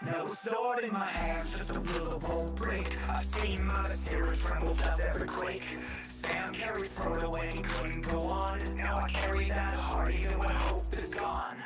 No sword in my hand, just a will that won't break. I've seen monasteries tremble, felt every quake. Sam carried Frodo when he couldn't go on. Now I carry that heart even when hope is gone.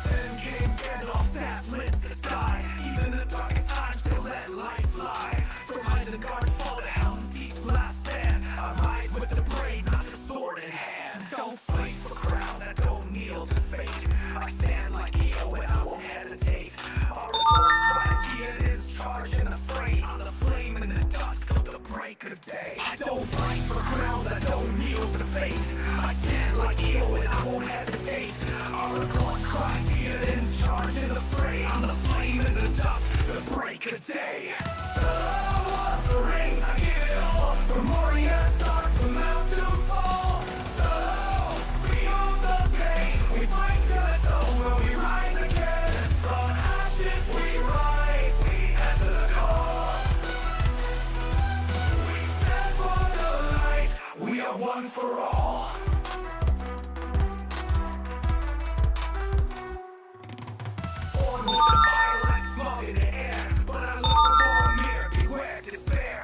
Then came Gandalf's staff lit the sky. Even the darkest times still let light fly. From Isengard's fall to Helm's Deep's last stand, I rise with the brave, not just sword in hand. Don't fight for crowns, I don't kneel to fate. I stand like Eo and I won't hesitate. Our reports cry, Theoden's charging the fray. I'm the flame in the dusk of the break of day. I don't fight for crowns, I don't kneel to fate. I stand like Eo and I won't hesitate. Our reports cry, Theoden's charging the fray. I'm the flame in the dusk, the break of day. Oh, of the rings, I give it all. From Moria's start to Mount Doomfall. Oh, beyond the pain, we fight till it's over, we rise again. From ashes we rise, we answer the call. We stand for the light, we are one for all. Born with the fire like smoke in the air, but I look for Boromir, beware despair.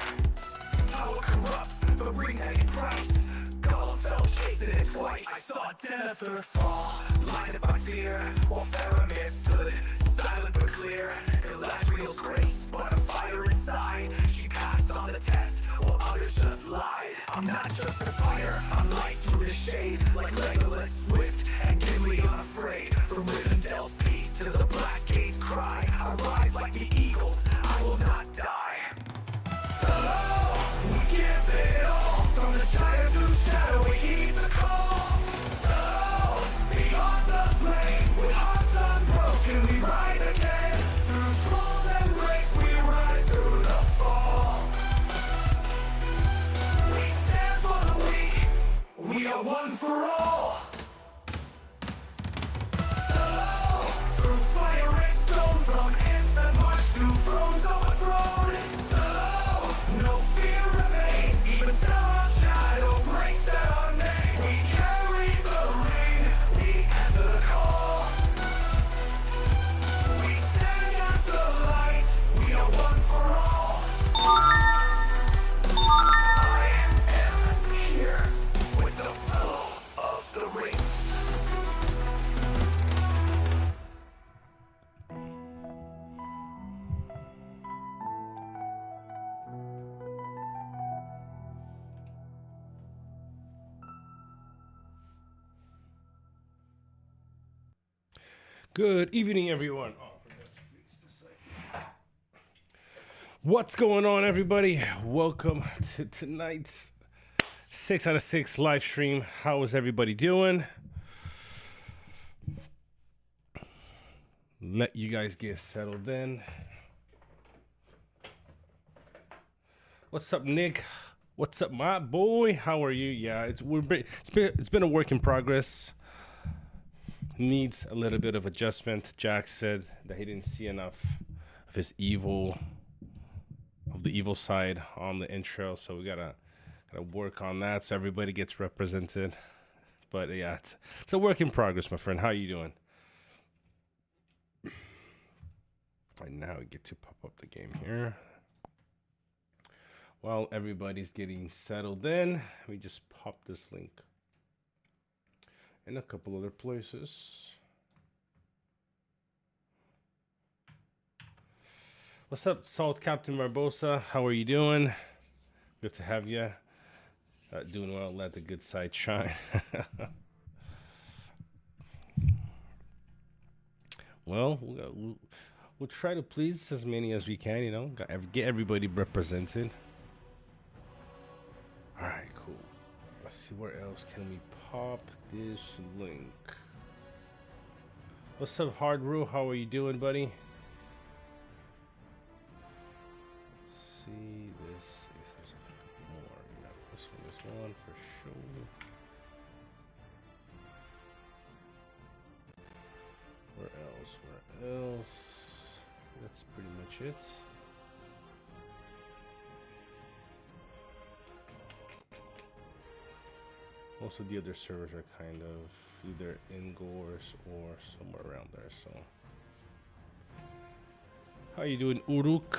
Power corrupts, the rings had a price. Gollum fell chasing it twice. I saw Denethor fall, blinded by fear, while Faramir stood, silent but clear. Galadriel's grace, but a fire inside. She passed on the test, while others just lied. I'm not just a fire, I'm light through the shade, like Legolas swift and Gimli unafraid. From Rivendell's peace to the Black Gate's cry, I rise like the eagles, I will not die. Oh, we give it all, from the Shire to shadow, we heed the call. Oh, beyond the flame, with hearts unbroken, we rise again. Through trolls and breaks, we rise through the fall. We stand for the weak, we are one for all. Oh, through fire and stone, from instant march to thrones overthrown. Oh, no fear remains, even some shadow breaks at our name. We carry the ring, we answer the call. We stand as the light, we are one for all. I am here with the flow of the rings. Good evening, everyone. What's going on, everybody? Welcome to tonight's 6 out of 6 live stream. How is everybody doing? Let you guys get settled in. What's up, Nick? What's up, my boy? How are you? Yeah, it's been a work in progress. Needs a little bit of adjustment. Jack said that he didn't see enough of the evil side on the intro, so we gotta work on that so everybody gets represented. But yeah, it's a work in progress, my friend. How are you doing? Right now we get to pop up the game here. While everybody's getting settled in, we just pop this link in a couple other places. What's up, Salt Captain Barbosa? How are you doing? Good to have you. Doing well. Let the good side shine. Well, we'll try to please as many as we can, you know, get everybody represented. All right, cool. Let's see, where else can we pop this link? What's up, Hard Rule? How are you doing, buddy? Let's see this, if there's a couple more. Yeah, this one for sure. Where else? That's pretty much it. Most of the other servers are kind of either indoors or somewhere around there. So, how you doing, Uruk?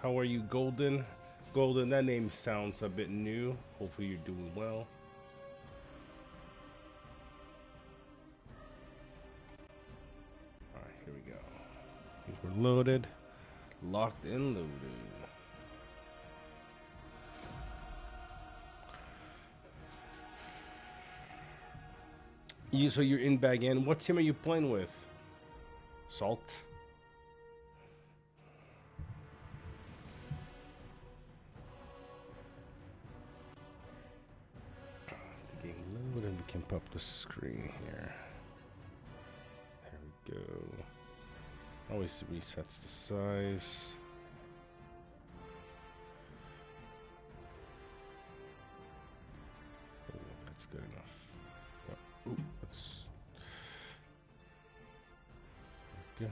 How are you, Golden? Golden, that name sounds a bit new. Hopefully you're doing well. All right, here we go. These were loaded, locked and loaded. So you're in bag in. What team are you playing with? Salt. The game load and we can pop the screen here. There we go. Always resets the size. That's good enough. Ooh, let's go.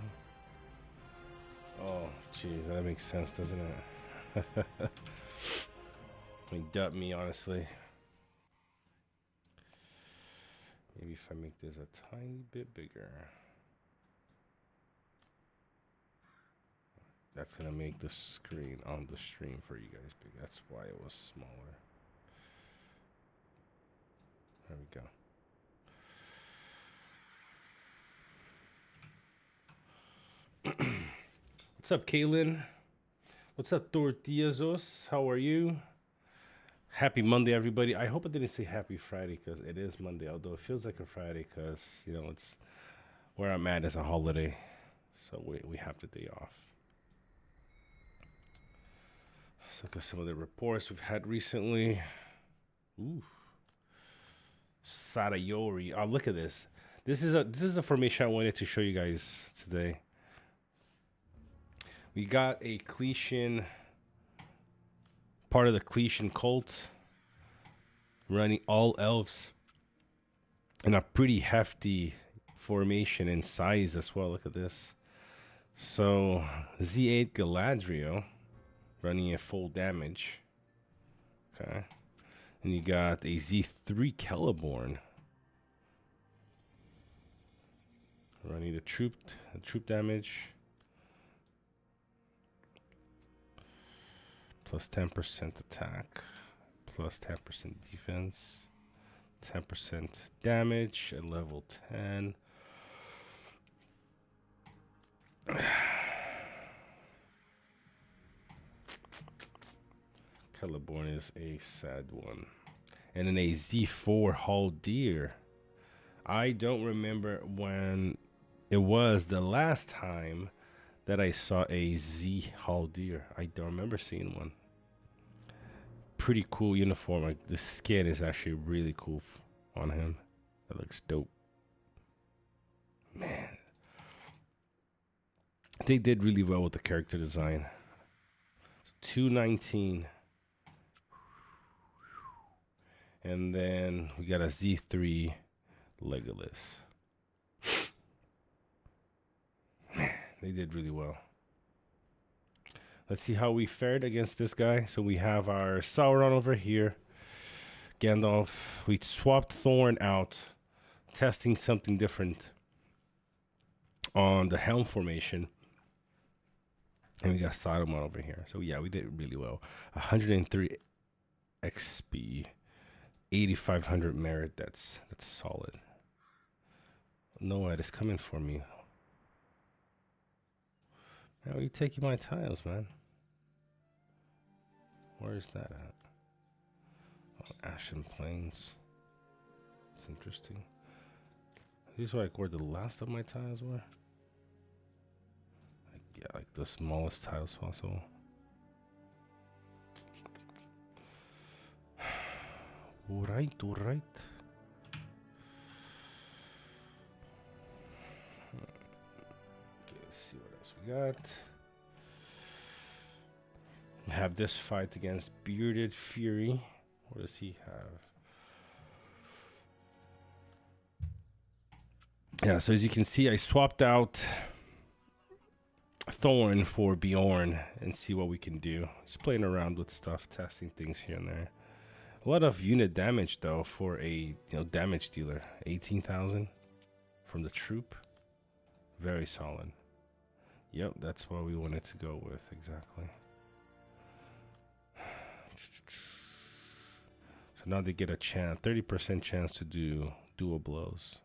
Oh, geez, that makes sense, doesn't it? I mean, dump me, honestly. Maybe if I make this a tiny bit bigger. That's gonna make the screen on the stream for you guys big. That's why it was smaller. There we go. What's up, Kaylin? What's up, Tortillazos? How are you? Happy Monday, everybody. I hope I didn't say happy Friday because it is Monday, although it feels like a Friday because, you know, it's where I'm at is a holiday. So we have the day off. Let's look at some of the reports we've had recently. Ooh. Sarayori. Oh, look at this. This is a formation I wanted to show you guys today. We got a Cletion, part of the Cletion cult, running all elves in a pretty hefty formation and size as well. Look at this. So Z8 Galadriel running at full damage. Okay. And you got a Z3 Celeborn running the troop damage. Plus 10% attack, plus 10% defense, 10% damage at level 10. Celeborn is a sad one. And then a Z4 Haldir. I don't remember when it was the last time that I saw a Z Haldir. I don't remember seeing one. Pretty cool uniform. Like the skin is actually really cool on him. That looks dope. Man, they did really well with the character design. 219. And then we got a Z3 Legolas. Man, they did really well. Let's see how we fared against this guy. So we have our Sauron over here. Gandalf. We swapped Thorn out, testing something different on the Helm formation. And we got Saruman over here. So yeah, we did really well. 103 XP, 8,500 merit. That's solid. Noad is coming for me. How are you taking my tiles, man? Where is that at? Oh, Ashen Plains. That's interesting. These are like where the last of my tiles were. Like, yeah, like the smallest tiles possible. Alright, alright. Okay, let's see what else we got. Have this fight against Bearded Fury. What does he have? Yeah, so as you can see, I swapped out Thorn for Bjorn and see what we can do. Just playing around with stuff, testing things here and there. A lot of unit damage though for a damage dealer. 18,000 from the troop. Very solid. Yep, that's what we wanted to go with exactly. So now they get a chance, 30% chance to do dual blows.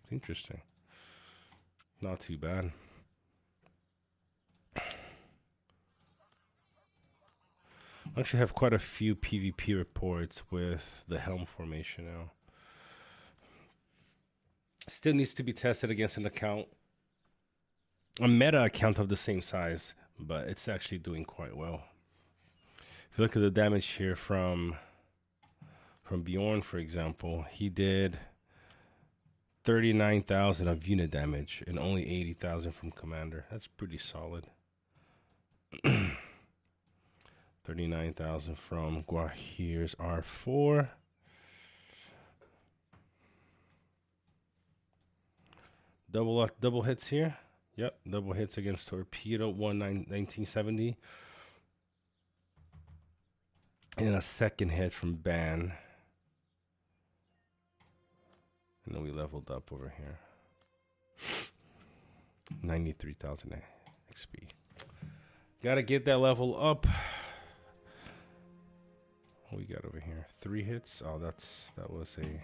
It's interesting. Not too bad. I actually have quite a few PvP reports with the helm formation now. Still needs to be tested against an account, a meta account of the same size, but it's actually doing quite well. If you look at the damage here from Bjorn, for example, he did 39,000 of unit damage and only 80,000 from commander. That's pretty solid. 39,000 from Guahir's R4. Double hits here. Yep, double hits against Torpedo, 1970. And then a second hit from Ban. And then we leveled up over here. 93,000 XP. Gotta get that level up. What we got over here? 3 hits. Oh, that was a.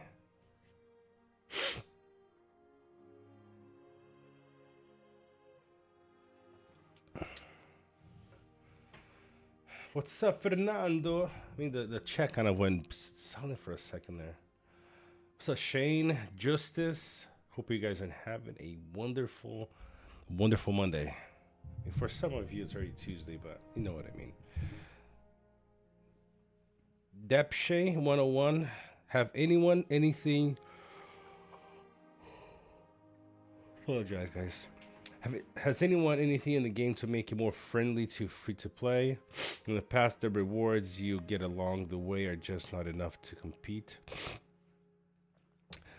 What's up, Fernando? I mean, the chat kind of went silent for a second there. What's up, Shane? Justice. Hope you guys are having a wonderful, wonderful Monday. I mean, for some of you, it's already Tuesday, but you know what I mean. Depshay 101. Have anyone anything? Apologize, guys. Has anyone anything in the game to make it more friendly to free to play? In the past, the rewards you get along the way are just not enough to compete.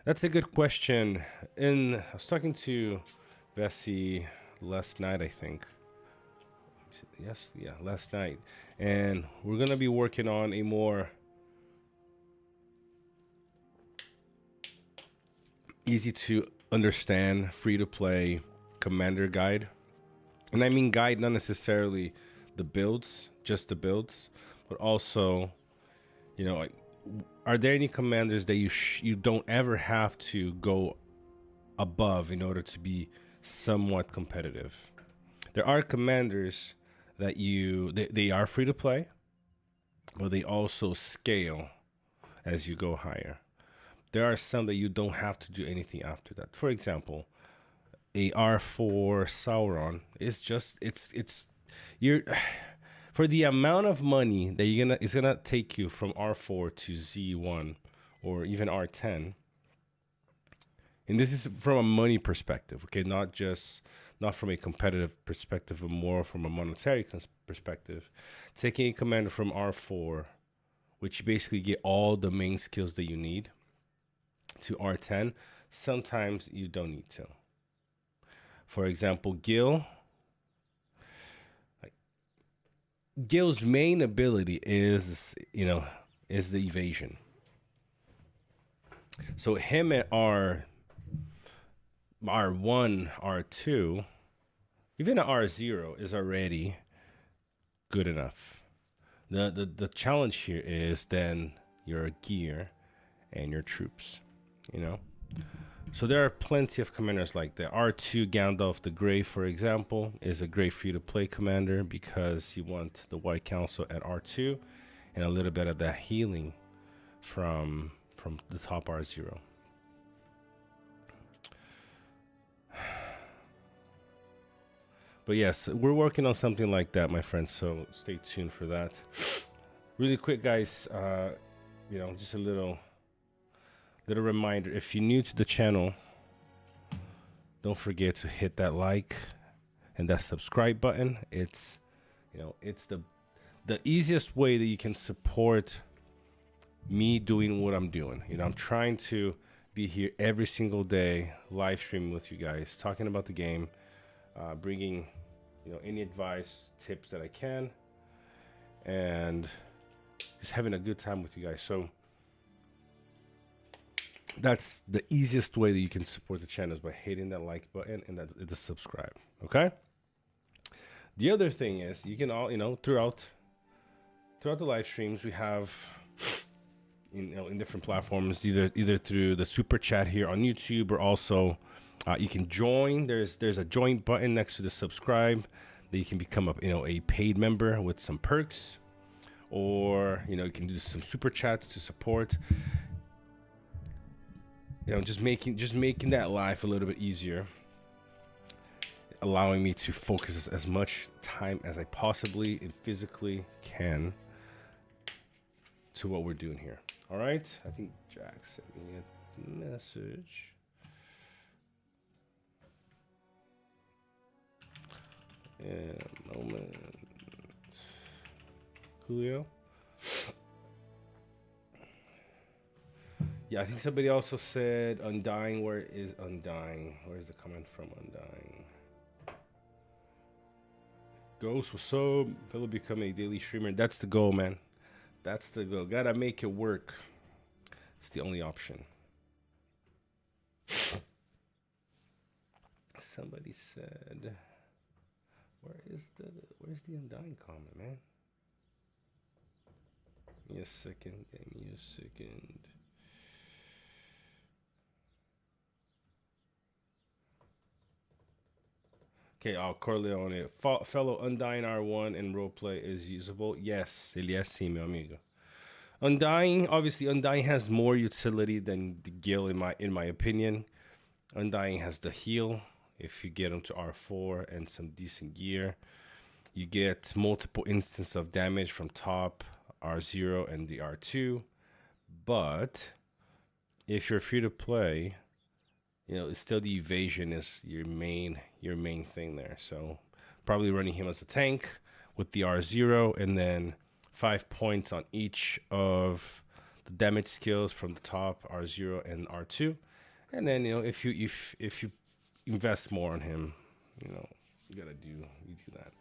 That's a good question. I was talking to Vessi last night, I think. Yes, yeah, last night. And we're going to be working on a more easy to understand, free to play commander guide. And I mean guide, not necessarily the builds, just the builds, but also, like, are there any commanders that you don't ever have to go above in order to be somewhat competitive? There are commanders that they are free to play, but they also scale as you go higher. There are some that you don't have to do anything after that. For example, a R4 Sauron is just you're for the amount of money that it's gonna take you from R4 to Z1 or even R10. And this is from a money perspective, okay? Not from a competitive perspective, but more from a monetary perspective. Taking a commander from R4, which you basically get all the main skills that you need, to R10, sometimes you don't need to. For example, Gil's main ability is the evasion. So him at R1, R2, even at R0 is already good enough. The challenge here is then your gear and your troops, So there are plenty of commanders like that. R2 Gandalf the Grey, for example, is a great free-to-play commander because you want the White Council at R2 and a little bit of that healing from the top R0. But yes, we're working on something like that, my friends, so stay tuned for that. Really quick, guys, just a little reminder, if you're new to the channel, don't forget to hit that like and that subscribe button. It's the easiest way that you can support me doing what I'm doing. I'm trying to be here every single day, live streaming with you guys, talking about the game, bringing any advice, tips that I can, and just having a good time with you guys. So that's the easiest way that you can support the channel, is by hitting that like button and the subscribe. Okay. The other thing is, you can all, throughout the live streams, we have, in different platforms, either through the super chat here on YouTube, or also you can join. There's a join button next to the subscribe that you can become a paid member with some perks, or you can do some super chats to support. Just making that life a little bit easier, allowing me to focus as much time as I possibly and physically can to what we're doing here. All right. I think Jack sent me a message. Yeah, moment. Julio. Yeah, I think somebody also said Undying. Where is Undying? Where is the comment from Undying? Ghost, what's up? Philip, become a daily streamer. That's the goal, man. That's the goal. Gotta make it work. It's the only option. Somebody said, where's the Undying comment, man? Give me a second. Okay, Corleone. Fellow Undying R1 and roleplay is usable. Yes, sí, mi amigo. Obviously, Undying has more utility than the Gil in my opinion. Undying has the heal. If you get him to R4 and some decent gear, you get multiple instances of damage from top, R0 and the R2. But if you're free to play, it's still the evasion is your main thing there. So probably running him as a tank with the R0, and then 5 points on each of the damage skills from the top, R0 and R2. And then if you invest more on him, you do that.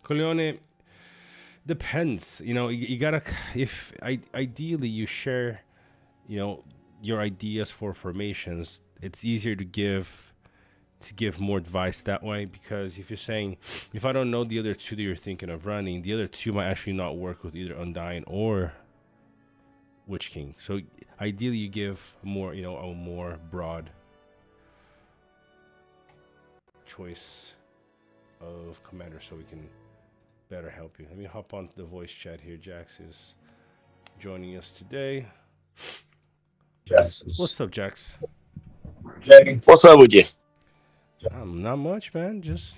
Coleone, depends. You gotta, if ideally you share your ideas for formations, it's easier to give more advice that way, because if you're saying, if I don't know the other two that you're thinking of running, the other two might actually not work with either Undying or Witch King. So ideally you give more, a more broad choice of commander, so we can better help you. Let me hop on the voice chat here. Jax is joining us today. What's up, Jax? What's up with you? Not much, man. Just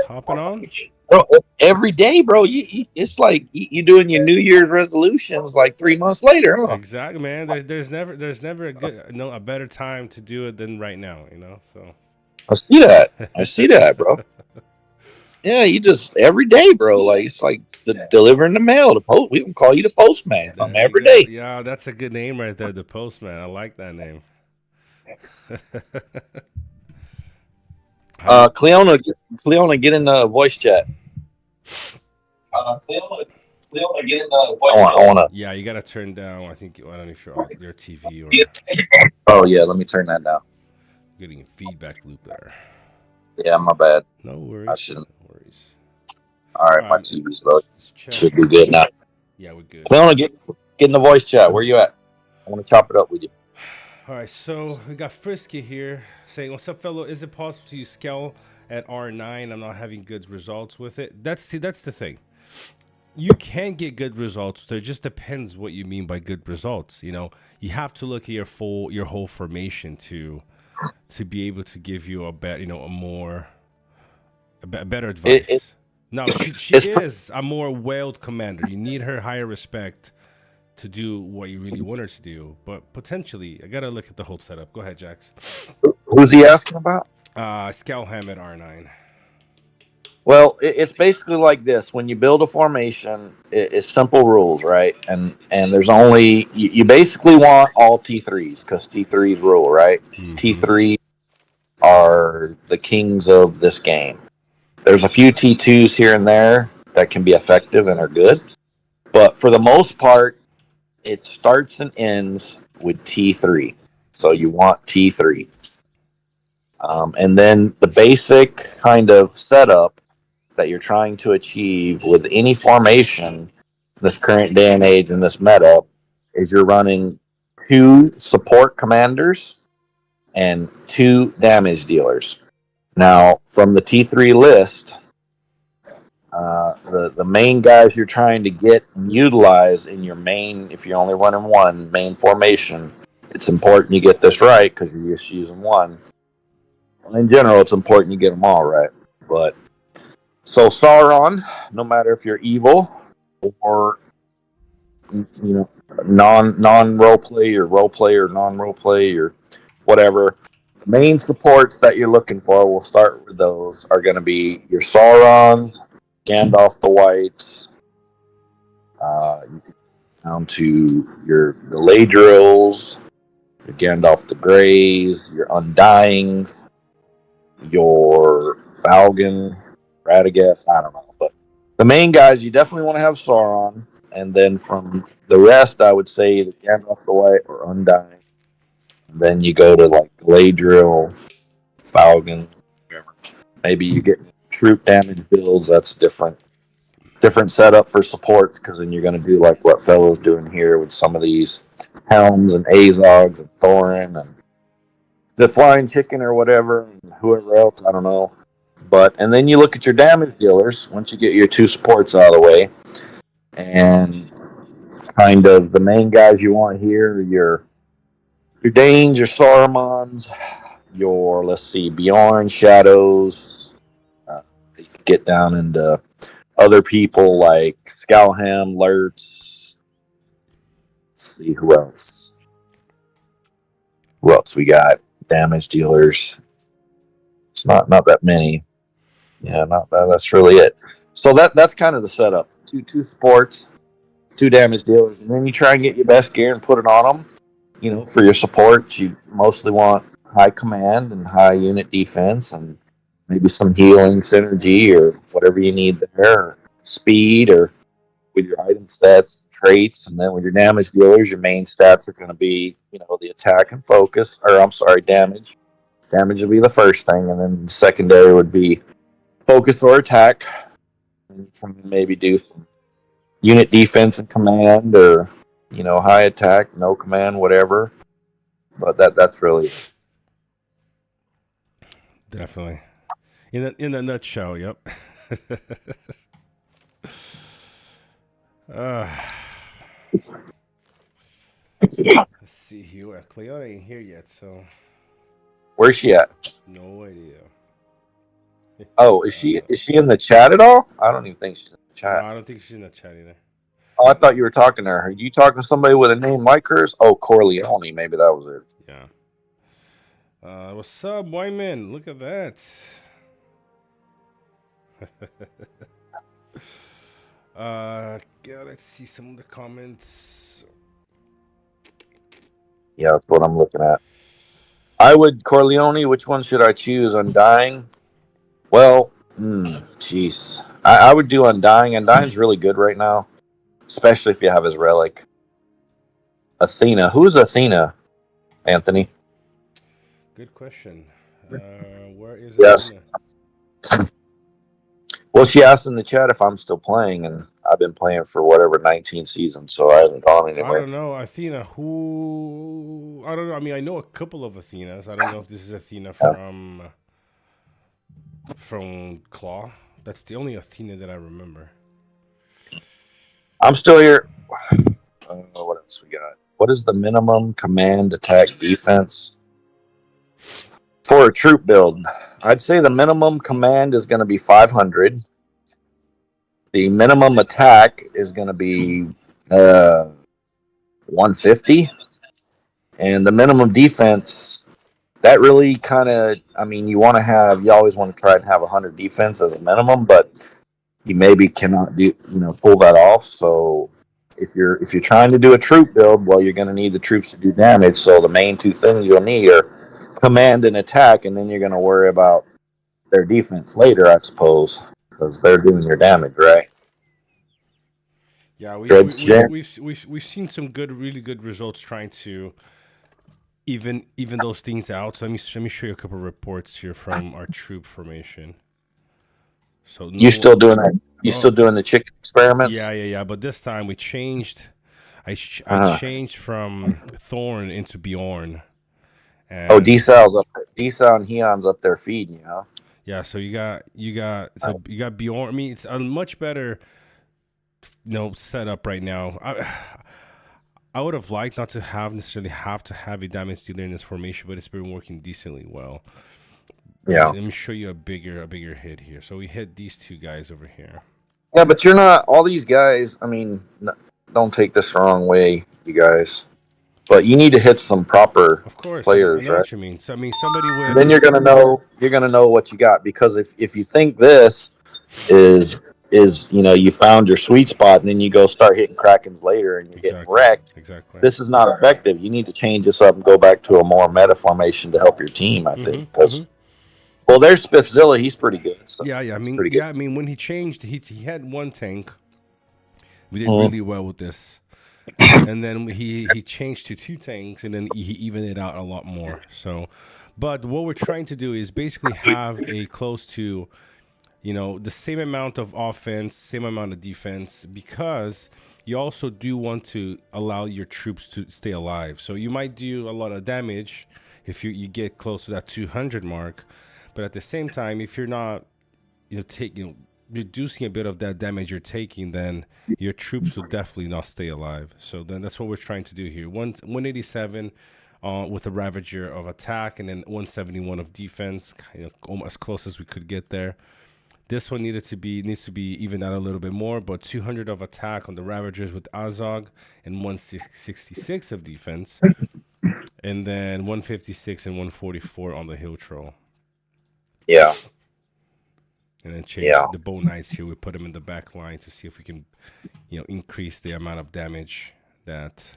hopping on. Bro, every day, bro. It's like you doing your New Year's resolutions like 3 months later, huh? Exactly, man. There's never a better time to do it than right now. So I see that, bro. Yeah, you just every day, bro. Like it's like delivering the mail. The post. We can call you the postman. Come every day. Yeah, that's a good name right there, the postman. I like that name. Cleona, get in the voice chat. Cleona, get in the voice chat. I wanna. Yeah, you gotta turn down. I don't know if you're on your TV or. Oh yeah, let me turn that down. Getting a feedback loop there. Yeah, my bad. No worries. I shouldn't. No worries. All right, my TV's low. Should be good now. Yeah, we're good. Cleona, get in the voice chat. Where you at? I want to chop it up with you. All right, so we got Frisky here saying, "What's up, fellow? Is it possible to use Skel at R9? I'm not having good results with it." That's the thing. You can get good results. It just depends what you mean by good results. You have to look at your whole formation to be able to give you a better advice. No, she is a more wailed commander. You need her higher respect to do what you really want her to do. But potentially, I gotta look at the whole setup. Go ahead, Jax. Who's he asking about? Scalham at R9. Well, it's basically like this. When you build a formation, it's simple rules, right? And there's only you basically want all T3s because T3s rule, right? Mm-hmm. T3 are the kings of this game. There's a few T2s here and there that can be effective and are good. But for the most part, it starts and ends with T3. So you want T3. And then the basic kind of setup that you're trying to achieve with any formation, this current day and age in this meta, is you're running 2 support commanders and 2 damage dealers. Now, from the T3 list, the main guys you're trying to get and utilize in your main, if you're only running one main formation, it's important you get this right because you're just using one. In general, it's important you get them all right. But so Sauron, no matter if you're evil or non role play or role play or non role play or whatever, the main supports that you're looking for, we'll start with those, are going to be your Saurons, Gandalf the Whites, down to your Galadriels, your Gandalf the Greys, your Undyings, your Falcon, Radagast, I don't know. But the main guys, you definitely want to have Sauron. And then from the rest, I would say the Gandalf the White or Undying. And then you go to like Galadriel, Falcon, whatever. Maybe you get troop damage builds. That's different setup for supports because then you're going to do like what Fellow's doing here with some of these Helms and Azogs and Thorin and the Flying Chicken or whatever, and whoever else, I don't know. And then you look at your damage dealers once you get your 2 supports out of the way, and kind of the main guys you want here are your Danes, your Sarumans, your, let's see, Bjorn, Shadows. You can get down into other people like Scalham, Lurtz. Let's see, who else? Who else we got? Damage dealers. It's not that many. Yeah, not that. That's really it. So that's kind of the setup. Two sports, 2 damage dealers, and then you try and get your best gear and put it on them. For your supports, you mostly want high command and high unit defense, and maybe some healing synergy or whatever you need there, or speed, or with your item sets, traits, and then with your damage dealers, your main stats are going to be, the attack and focus, or I'm sorry, damage. Damage would be the first thing, and then the secondary would be focus or attack. And you can maybe do some unit defense and command, or high attack, no command, whatever. But that's really it. Definitely. In a nutshell, yep. Let's see here. Cleona ain't here yet, so Where's she at? no idea. Oh, is she in the chat at all? I don't even think she's in the No, chat. I don't think she's in the chat either. Oh, I thought you were talking to her. Are you talking to somebody with a name like hers? Oh, Corleone. Maybe that was it. Yeah. What's up, Wyman? Look at that. Let's see some of the comments. Yeah, that's what I'm looking at. I would Corleone. Which one should I choose? Undying. Well, jeez. I would do Undying. Undying's really good right now, especially if you have his relic. Athena. Who's Athena, Anthony? Good question. Where is Yes. Athena? Well, she asked in the chat if I'm still playing, and I've been playing for whatever 19 seasons, so I haven't gone I anywhere. don't know. Athena, who? I don't know. I mean, I know a couple of Athenas. I don't know if this is Athena from Claw. That's the only Athena that I remember. I'm still here. What else we got? What is the minimum command attack defense for a troop build? I'd say the minimum command is going to be 500. The minimum attack is going to be 150. And the minimum defense, that really kind of, I mean, you always want to try and have 100 defense as a minimum, but you maybe cannot pull that off. So if you're trying to do a troop build, well, you're going to need the troops to do damage. So the main 2 things you'll need are command and attack, and then you're going to worry about their defense later, I suppose, because they're doing your damage, right? Yeah, Dread's Jam. we've seen some really good results trying to even those things out. So let me show you a couple of reports here from our troop formation. So You no, still doing that? You oh still doing the chicken experiments? yeah. But this time we changed. I Uh-huh. changed from Thorn into Bjorn, Oh, and D-Sal's up there. D-Sal and Heon's up there feeding you, huh? yeah. So you got Bjorn. I mean, it's a much better setup right now. I would have liked not to necessarily have to have a diamond dealer in this formation, but it's been working decently well. Yeah. Let me show you a bigger hit here. So we hit these two guys over here. Yeah, but you're not, all these guys, I mean, don't take this the wrong way, you guys, but you need to hit some proper Of course, I players, know right? what you mean. So I mean, somebody And then with you're gonna know what you got, because if you think this is you found your sweet spot, and then you go start hitting Krakens later and you're getting wrecked, exactly. this is not effective. You need to change this up and go back to a more meta formation to help your team, I think. Because well, there's Spiffzilla, he's pretty good. So Yeah. I he's mean, pretty good. I mean, when he changed, he had one tank. We did Mhm. really well with this, and then he changed to two tanks, and then he evened it out a lot more. So, but what we're trying to do is basically have a close to the same amount of offense, same amount of defense, because you also do want to allow your troops to stay alive. So you might do a lot of damage if you get close to that 200 mark, but at the same time, if you're not, reducing a bit of that damage you're taking, then your troops will definitely not stay alive. So then that's what we're trying to do here. 187 with a Ravager of attack, and then 171 of defense, almost as close as we could get there. This one needs to be evened out a little bit more, but 200 of attack on the Ravagers with Azog, and 166 of defense, and then 156 and 144 on the Hill Troll. Yeah. And then change the Bow Knights here. We put them in the back line to see if we can, increase the amount of damage that.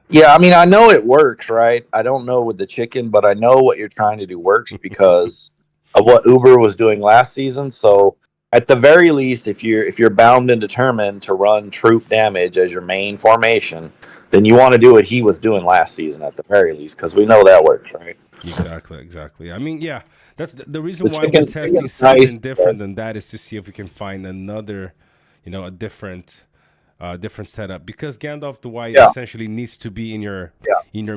Yeah, I mean, I know it works, right? I don't know with the chicken, but I know what you're trying to do works because of what Uber was doing last season. So at the very least, if you're bound and determined to run troop damage as your main formation, then you want to do what he was doing last season at the very least, because we know that works, right? Exactly. I mean, yeah, that's the reason why we're Chicken's testing something nice, different than that, is to see if we can find another, a different setup, because Gandalf the White essentially needs to be in your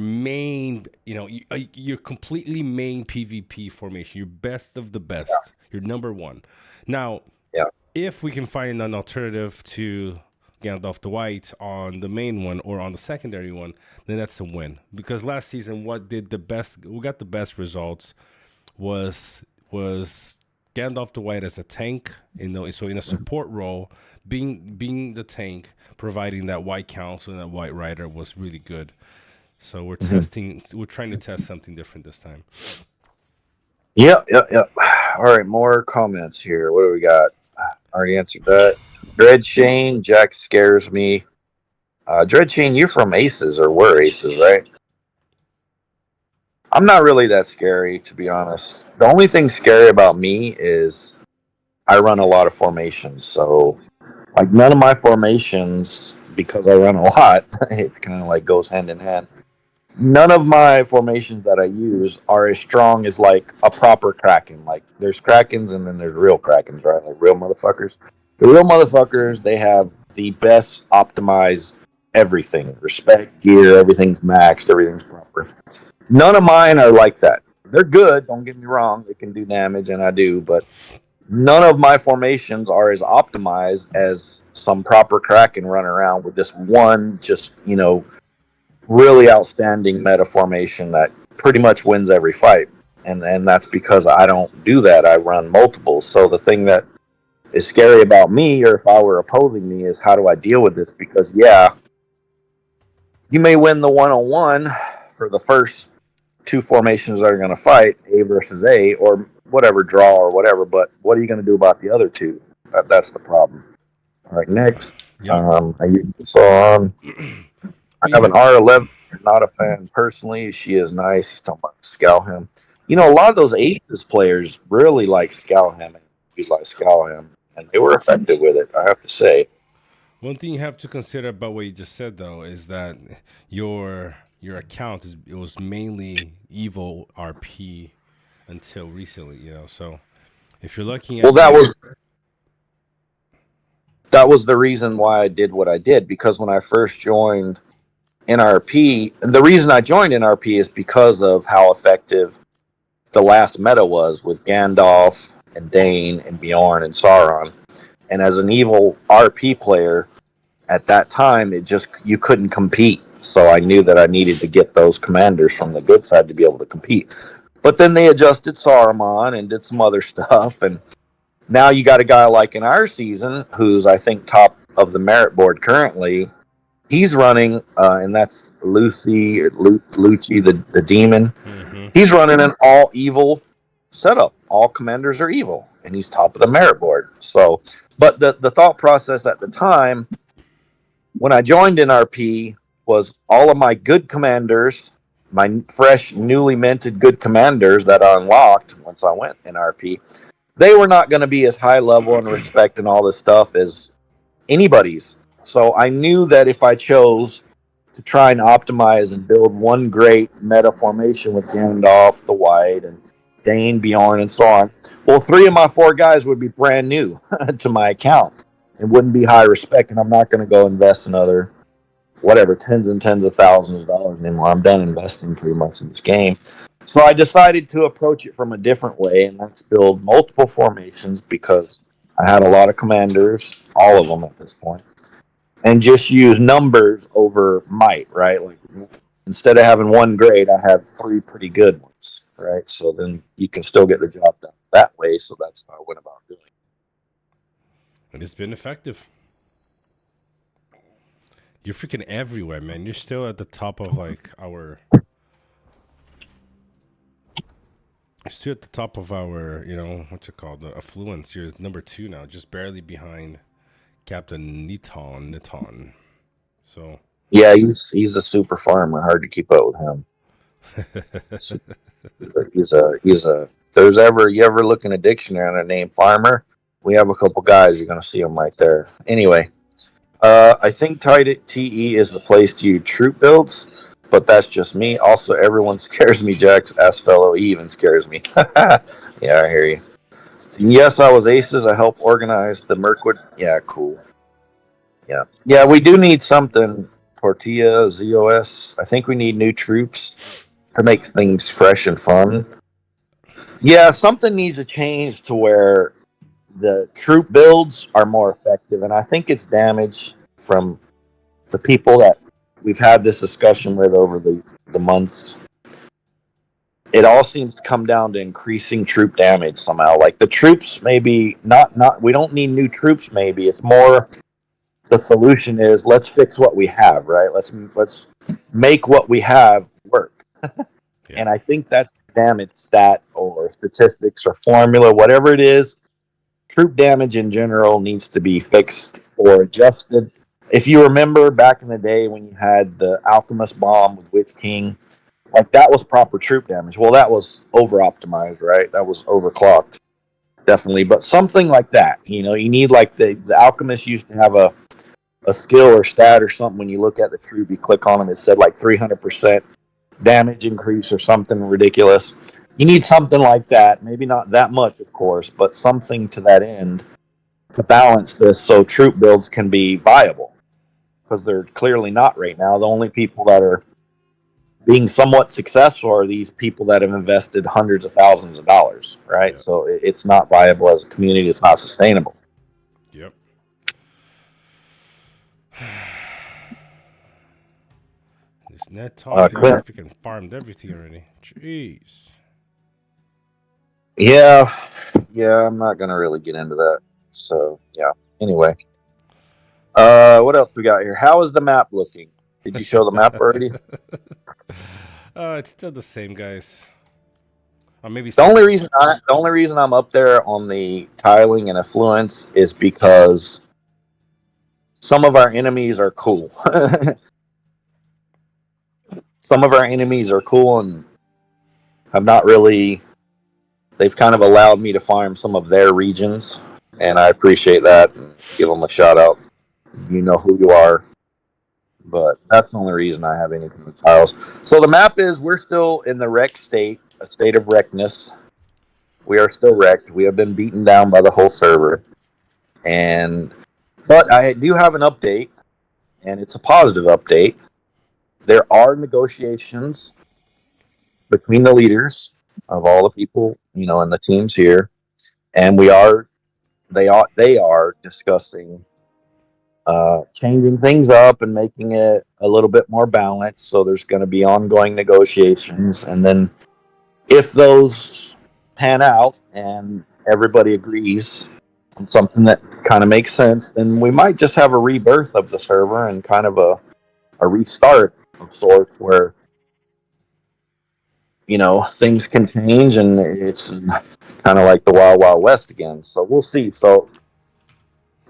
main, your completely main PvP formation, your best of the best, your number one. Now, if we can find an alternative to Gandalf the White on the main one or on the secondary one, then that's a win. Because last season, we got the best results was Gandalf the White as a tank, so in a support role, being the tank, providing that white council and that white rider was really good. So we're trying to test something different this time. Yep. All right, more comments here. What do we got? Already answered that. Dread Shane, Jack scares me. Dread Shane, you're from Aces, or were Aces, right? I'm not really that scary, to be honest. The only thing scary about me is I run a lot of formations. So, like, none of my formations, because I run a lot, it kind of like goes hand in hand. None of my formations that I use are as strong as like a proper Kraken. Like, there's Krakens and then there's real Krakens, right? Like real motherfuckers. The real motherfuckers, they have the best optimized everything. Respect, gear, everything's maxed, everything's proper. None of mine are like that. They're good, don't get me wrong. They can do damage, and I do, but none of my formations are as optimized as some proper Kraken run around with this one just, really outstanding meta formation that pretty much wins every fight. And that's because I don't do that. I run multiples. So the thing that is scary about me, or if I were opposing me, is how do I deal with this? Because, you may win the one-on-one for the first two formations that are going to fight, A versus A, or whatever, draw or whatever, but what are you going to do about the other two? That's the problem. All right, next. I have an R11. Not a fan personally. She is nice. He's talking about scout him. A lot of those Aces players really like Scalham and use like Scalham, and they were effective with it, I have to say. One thing you have to consider about what you just said, though, is that your account it was mainly evil RP until recently. So if you're looking Well, at the that was the reason why I did what I did, because when I first joined NRP, and the reason I joined NRP is because of how effective the last meta was with Gandalf and Dane and Bjorn and Sauron. And as an evil RP player at that time, you couldn't compete. So I knew that I needed to get those commanders from the good side to be able to compete. But then they adjusted Saruman and did some other stuff, and now you got a guy like in our season who's I think top of the merit board currently. He's running, and that's Lucci, the demon. Mhm. He's running an all evil setup. All commanders are evil, and he's top of the merit board. So, but the thought process at the time when I joined NRP was all of my good commanders, my fresh, newly minted good commanders that I unlocked once I went NRP, they were not going to be as high level and respect and all this stuff as anybody's. So I knew that if I chose to try and optimize and build one great meta formation with Gandalf, the White, and Dane, Bjorn, and so on, well, 3 of my 4 guys would be brand new to my account and wouldn't be high respect. And I'm not going to go invest another whatever tens and tens of thousands of dollars anymore. I'm done investing pretty much in this game. So I decided to approach it from a different way, and that's build multiple formations because I had a lot of commanders, all of them at this point, and just use numbers over might, right? Like instead of having one great, I have 3 pretty good ones, right? So then you can still get the job done that way. So that's how I went about doing it. And it's been effective. You're freaking everywhere, man. You're still at the top of like our. You're still at the top of our, what you call the affluence. You're number 2 now, just barely behind Captain Niton. So Yeah, he's a super farmer. Hard to keep up with him. He's a. If there's ever you ever look in a dictionary on a name farmer, we have a couple guys. You're gonna see them right there. Anyway, I think TE is the place to use troop builds, but that's just me. Also, everyone scares me. Jack's ass fellow even scares me. Yeah, I hear you. Yes, I was aces. I helped organize the Mirkwood. Yeah, cool. Yeah. We do need something. Tortilla, ZOS. I think we need new troops to make things fresh and fun. Yeah, something needs to change to where the troop builds are more effective, and I think it's damage from the people that we've had this discussion with over the months. It all seems to come down to increasing troop damage somehow. Like the troops, maybe not. We don't need new troops. Maybe it's more. The solution is let's fix what we have. Right. Let's make what we have work. yeah. And I think that's damage stat or statistics or formula, whatever it is. Troop damage in general needs to be fixed or adjusted. If you remember back in the day when you had the Alchemist Bomb with Witch King, like that was proper troop damage. Well, that was over optimized, right? That was overclocked, definitely. But something like that, you need like the Alchemist used to have a skill or stat or something. When you look at the troop, you click on them, it said like 300% damage increase or something ridiculous. You need something like that. Maybe not that much, of course, but something to that end to balance this so troop builds can be viable. Because they're clearly not right now. The only people that are being somewhat successful are these people that have invested hundreds of thousands of dollars, right? Yep. So it's not viable as a community. It's not sustainable. Yep. This net talk freaking farmed everything already. Jeez. Yeah, I'm not gonna really get into that. So yeah. Anyway, what else we got here? How is the map looking? Did you show the map already? It's still the same, guys. Or maybe The only reason I'm up there on the tiling and affluence is because some of our enemies are cool. Some of our enemies are cool, and have not really. They've kind of allowed me to farm some of their regions, and I appreciate that. Give them a shout out. You know who you are, but that's the only reason I have any kind of tiles. So the map is we're still in the wreck state, a state of wreckness. We are still wrecked. We have been beaten down by the whole server, but I do have an update, and it's a positive update. There are negotiations between the leaders of all the people, in the teams here, and they are discussing changing things up and making it a little bit more balanced. So there's going to be ongoing negotiations, and then if those pan out and everybody agrees on something that kind of makes sense, then we might just have a rebirth of the server and kind of a restart of sorts where things can change and it's kind of like the Wild Wild West again. So we'll see. So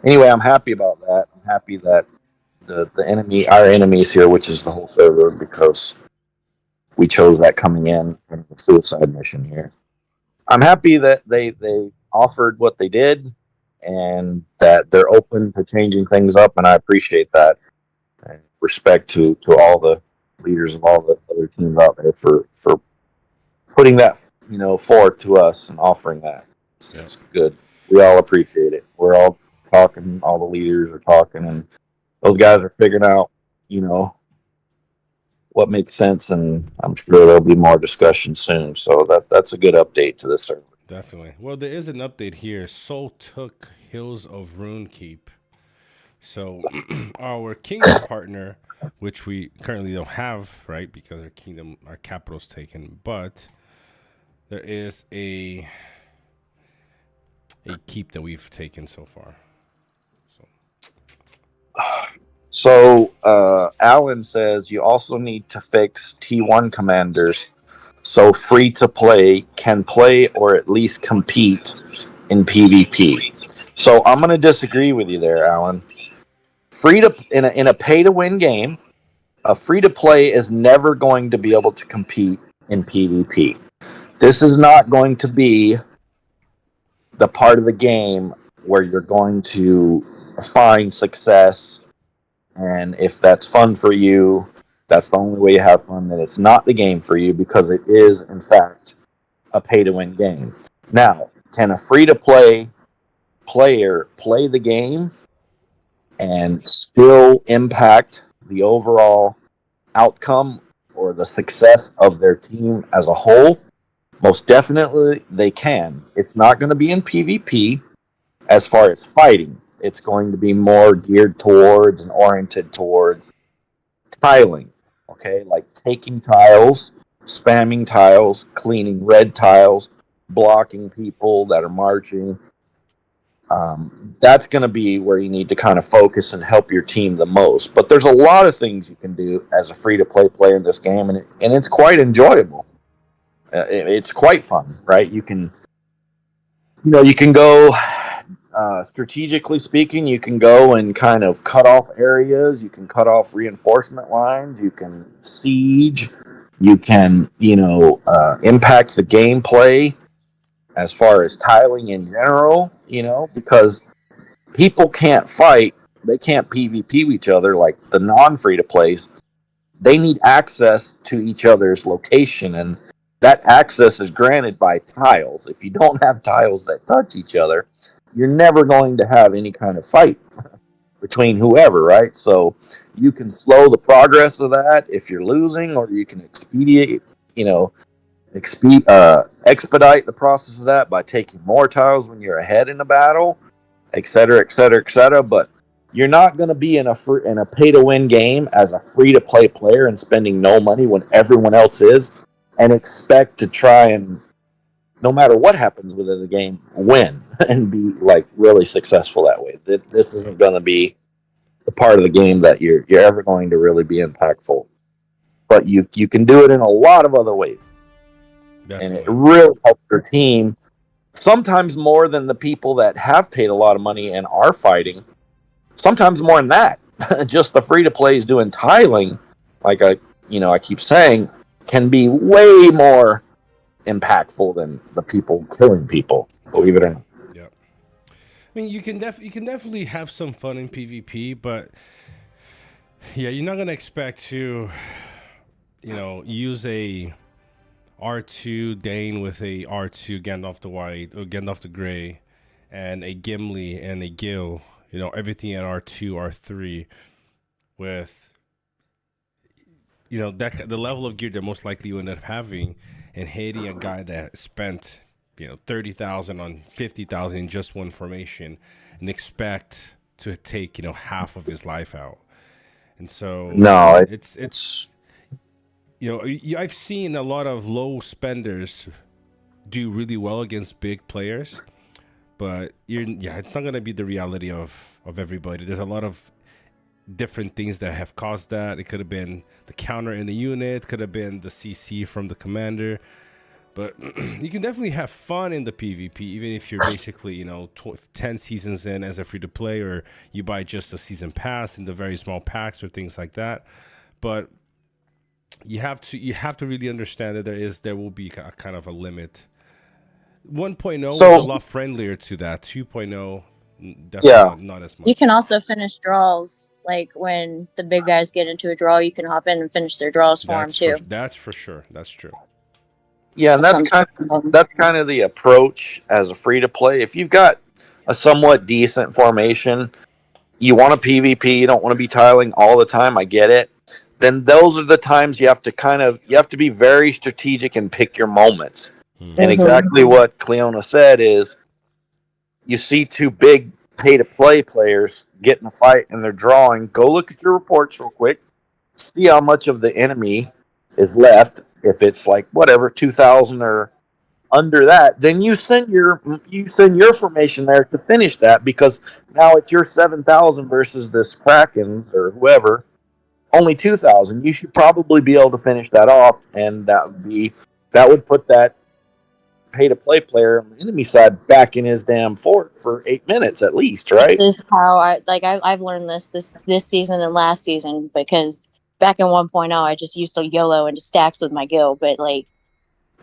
anyway, I'm happy about that. I'm happy that our enemies here, which is the whole server, because we chose that coming in the suicide mission here. I'm happy that they offered what they did and that they're open to changing things up, and I appreciate that. And respect to all the leaders of all the other teams out there for putting that forward to us and offering that. It's good. We all appreciate it. We're all talking. All the leaders are talking, and those guys are figuring out, what makes sense. And I'm sure there'll be more discussion soon. So that's a good update to this server. Definitely. Well, there is an update here. Soul took Hills of Runekeep. So our kingdom partner, which we currently don't have, right, because our capital's taken, but there is a keep that we've taken so far. So Alan says you also need to fix T1 commanders so free to play can play or at least compete in PvP. So I'm going to disagree with you there, Alan. In a pay to win game, a free to play is never going to be able to compete in PvP. This is not going to be the part of the game where you're going to find success, and if that's fun for you, that's the only way you have fun, then it's not the game for you, because it is, in fact, a pay-to-win game. Now, can a free-to-play player play the game and still impact the overall outcome or the success of their team as a whole? Most definitely they can. It's not going to be in PvP as far as fighting. It's going to be more geared towards and oriented towards tiling. Okay, like taking tiles, spamming tiles, cleaning red tiles, blocking people that are marching. That's going to be where you need to kind of focus and help your team the most. But there's a lot of things you can do as a free-to-play player in this game, and it's quite enjoyable. It's quite fun, right? You can go, strategically speaking, you can go and kind of cut off areas. You can cut off reinforcement lines. You can siege. You can, impact the gameplay as far as tiling in general, because people can't fight. They can't PvP with each other like the non-free-to-plays. They need access to each other's location, and that access is granted by tiles. If you don't have tiles that touch each other, you're never going to have any kind of fight between whoever, right? So you can slow the progress of that if you're losing, or you can expedite the process of that by taking more tiles when you're ahead in a battle, et cetera, et cetera, et cetera. But you're not going to be in a pay-to-win game as a free-to-play player and spending no money when everyone else is, and expect to try and, no matter what happens within the game, win and be like really successful that way. This isn't going to be the part of the game that you're ever going to really be impactful. But you can do it in a lot of other ways. Definitely. And it really helps your team, sometimes more than the people that have paid a lot of money and are fighting. Sometimes more than that. Just the free-to-plays doing tiling, like I keep saying, can be way more impactful than the people killing people. Believe it or not. Yeah. I mean, you can definitely have some fun in PvP, but yeah, you're not gonna expect to, use a R2 Dane with a R2 Gandalf the White or Gandalf the Gray, and a Gimli and a Gil. Everything at R2, R3, with that the level of gear that most likely you end up having, and hating a guy that spent 30,000 on 50,000 in just one formation, and expect to take half of his life out. And so No, it's I've seen a lot of low spenders do really well against big players, but it's not gonna be the reality of everybody. There's a lot of different things that have caused that. It could have been the counter in the unit, could have been the CC from the commander, but you can definitely have fun in the PvP, even if you're basically 10 seasons in as a free to play, or you buy just a season pass in the very small packs or things like that. But you have to really understand that there will be a kind of a limit. 1.0 was a lot friendlier to that. 2.0 definitely not as much. You can also finish draws. Like when the big guys get into a draw, you can hop in and finish their draws for them too. That's for sure. That's true. Yeah, and that's kind of the approach as a free to play. If you've got a somewhat decent formation, you want a PvP, you don't want to be tiling all the time. I get it. Then those are the times you have to be very strategic and pick your moments. And exactly what Cleona said is, you see two big pay-to-play players get in a fight and they're drawing. Go look at your reports real quick. See how much of the enemy is left. If it's like 2,000 or under that, then you send your formation there to finish that, because now it's your 7,000 versus this Krakens or whoever. Only 2,000. You should probably be able to finish that off, and that would put that pay-to-play player on the enemy side back in his damn fort for 8 minutes at least, right? This is how I've learned this season and last season, because back in 1.0 I just used to YOLO into stacks with my guild, but like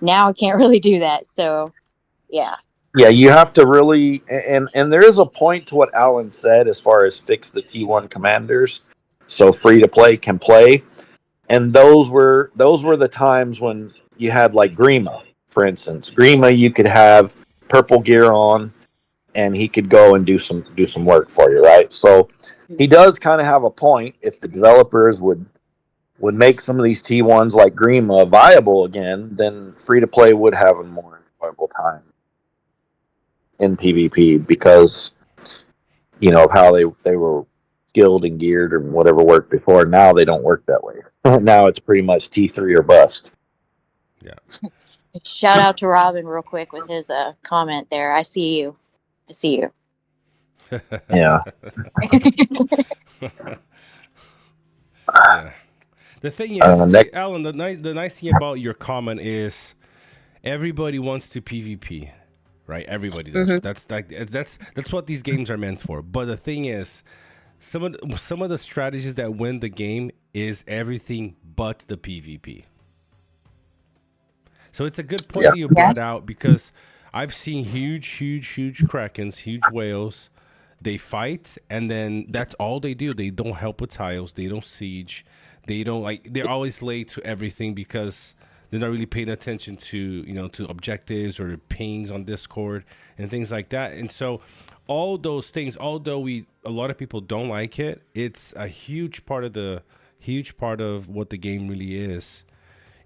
now I can't really do that. So yeah, you have to really, and there is a point to what Alan said as far as fix the T1 commanders so free to play can play. And those were the times when you had like Grima. For instance, Grima, you could have purple gear on, and he could go and do some work for you, right? So he does kind of have a point. If the developers would make some of these T1s like Grima viable again, then free to play would have a more enjoyable time in PvP, because of how they were skilled and geared or whatever worked before. Now they don't work that way. Now it's pretty much T3 or bust. Yeah. Shout out to Robin real quick with his comment there. I see you. Yeah. Yeah. The thing is, Alan, the nice thing about your comment is everybody wants to PvP, right? Everybody does. That's what these games are meant for. But the thing is, some of the strategies that win the game is everything but the PvP. So it's a good point that you brought out, because I've seen huge Krakens, huge whales. They fight, and then that's all they do. They don't help with tiles. They don't siege. They don't they're always late to everything, because they're not really paying attention to, to objectives or pings on Discord and things like that. And so all those things, although a lot of people don't like it, it's a huge part of what the game really is.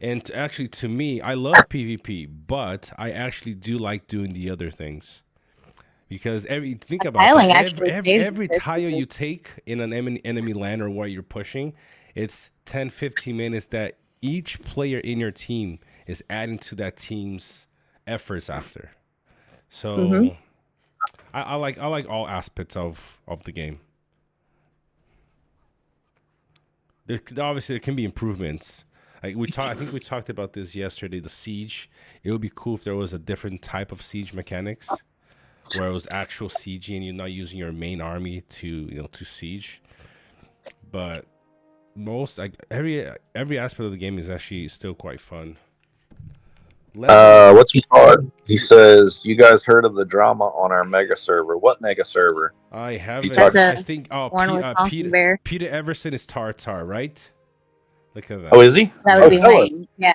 And actually, to me, I love PvP, but I actually do like doing the other things. Because every tile you take in an enemy land or what you're pushing, it's 10, 15 minutes that each player in your team is adding to that team's efforts after. So I like all aspects of the game. Obviously, there can be improvements. I think we talked about this yesterday. The siege. It would be cool if there was a different type of siege mechanics, where it was actual sieging and you're not using your main army to siege. But every aspect of the game is actually still quite fun. Legend. What's he called? He says, "You guys heard of the drama on our mega server? What mega server?" I You haven't. That's talking? I a think. one with Honking Bear. Peter Everson is Tartar, right? Look at Oh, that. is he? That Oh, would be Yeah. lame. Yeah,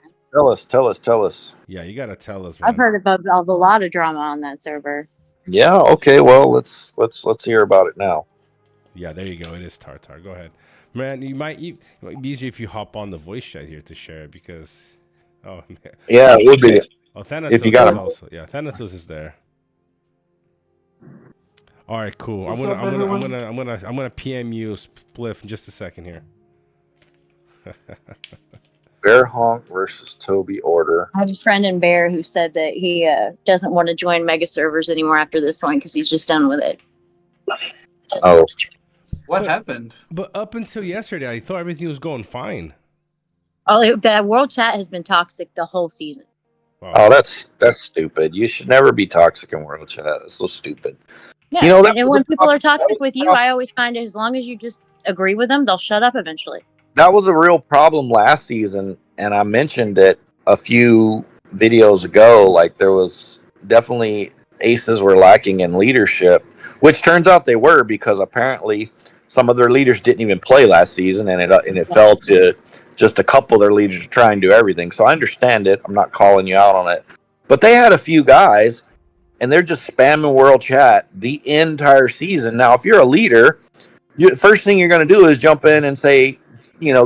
tell us. Yeah, you gotta tell us, I've man. heard about a lot of drama on that server. Yeah. Okay. Well, let's hear about it now. Yeah, there you go. It is Tartar. Go ahead, man. It might be easier if you hop on the voice chat here to share it because. Oh man. Yeah, it would be Oh, if Thanatos you got is him. also. Yeah, Thanatos is there. All right, cool. What's up, everyone? I'm gonna PM you Spliff in just a second here. Bear Honk versus Toby Order. I have a friend in Bear who said that he doesn't want to join mega servers anymore after this one because he's just done with it. Oh. What happened? But up until yesterday, I thought everything was going fine. Oh, that world chat has been toxic the whole season. Wow. Oh, that's stupid. You should never be toxic in World Chat. That's so stupid. Yeah, You know, that and was when a people are problem- toxic with you, I always find as long as you just agree with them, they'll shut up eventually. That was a real problem last season, and I mentioned it a few videos ago. Like, there was definitely aces were lacking in leadership, which turns out they were because apparently some of their leaders didn't even play last season, and it fell to just a couple of their leaders to try and do everything. So I understand it. I'm not calling you out on it, but they had a few guys, and they're just spamming World Chat the entire season. Now, if you're a leader, first thing you're going to do is jump in and say,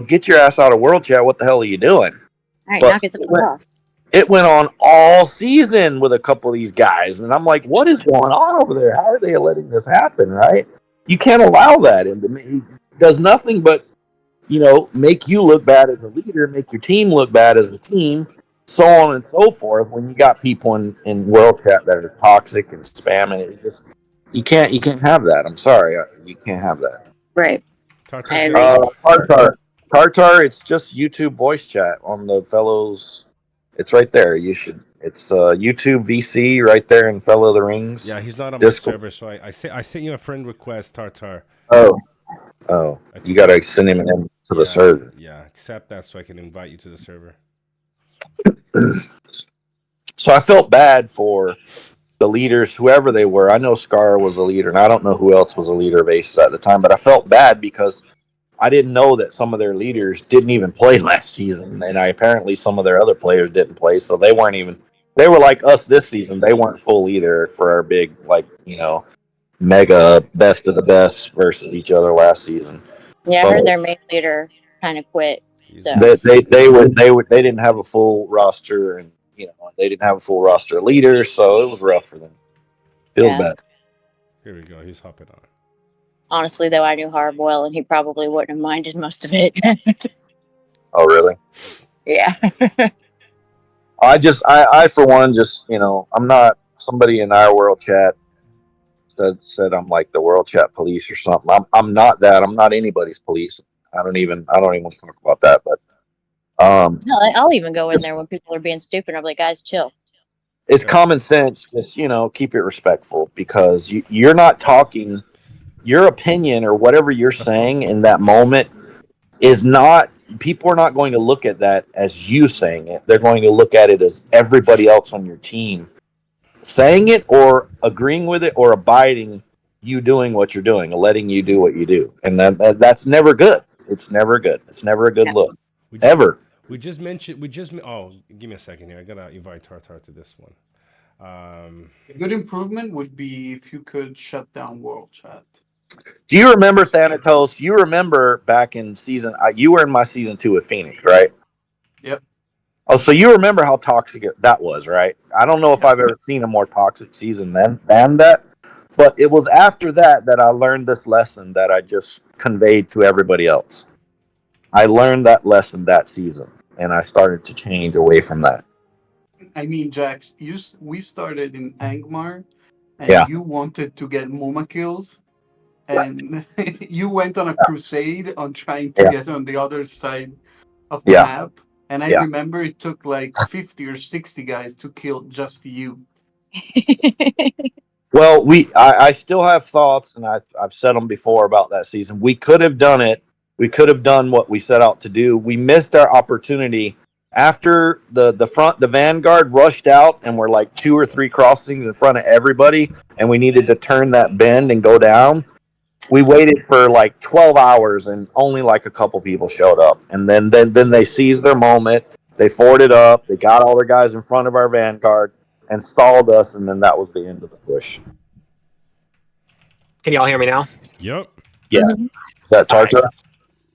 get your ass out of World Chat. What the hell are you doing? All right, But knock it the fuck off. it went on all season with a couple of these guys, and I'm like, what is going on over there? How are they letting this happen, right? You can't allow that. And it does nothing but, make you look bad as a leader, make your team look bad as a team, so on and so forth. When you got people in World Chat that are toxic and spamming, it just you can't have that. I'm sorry, you can't have that. Right. Tartar, I agree. Tartar, it's just YouTube voice chat on the fellows. It's right there. It's YouTube VC right there in Fellow of the Rings. yeah, he's not on Discord. my server, so I sent you a friend request, Tartar. Oh, you gotta send him in to the server. Yeah, accept that so I can invite you to the server. So I felt bad for the leaders, whoever they were. I know Scar was a leader, and I don't know who else was a leader of Aces at the time, but I felt bad because I didn't know that some of their leaders didn't even play last season, and apparently some of their other players didn't play, so they weren't even. They were like us this season. They weren't full either for our big, mega best of the best versus each other last season. Yeah, So- I heard their main leader kind of quit. So They didn't have a full roster, and they didn't have a full roster of leaders, so it was rough for them. Feels Yeah. bad. Here we go. He's hopping on. honestly, though, I knew Harb well, and he probably wouldn't have minded most of it. Oh, really? Yeah. I for one, I'm not somebody in our world chat said I'm like the world chat police or something. I'm not that. I'm not anybody's police. I don't even want to talk about that. But No, I'll even go in there when people are being stupid. I'm like, guys, chill. it's common sense. Just keep it respectful, because you're not talking. Your opinion or whatever you're saying in that moment is not. People are not going to look at that as you saying it. They're going to look at it as everybody else on your team saying it, or agreeing with it, or abiding you doing what you're doing, letting you do what you do, and that's never good. It's never good. It's never a good look. Ever. We just mentioned. Oh, give me a second here. I gotta invite Tartar to this one. A good improvement would be if you could shut down World Chat. Do you remember Thanatos? You remember back in season? You were in my season 2 with Phoenix, right? Yep. Oh, so you remember how toxic that was, right? I don't know if I've ever seen a more toxic season than that, but it was after that I learned this lesson that I just conveyed to everybody else. I learned that lesson that season, and I started to change away from that. I mean, Jax, we started in Angmar, and Yeah. you wanted to get MoMA kills, and you went on a crusade on trying to Yeah. get on the other side of the Yeah. map. And I Yeah. remember it took like 50 or 60 guys to kill just you. Well, I still have thoughts, and I've said them before about that season. We could have done it. We could have done what we set out to do. We missed our opportunity After the Vanguard rushed out and were like 2 or 3 crossings in front of everybody, and we needed to turn that bend and go down. We waited for like 12 hours, and only like a couple people showed up. And then they seized their moment. They forded up. They got all their guys in front of our Vanguard and stalled us, and then that was the end of the push. Can y'all hear me now? Yep. Yeah. Is that Tartar?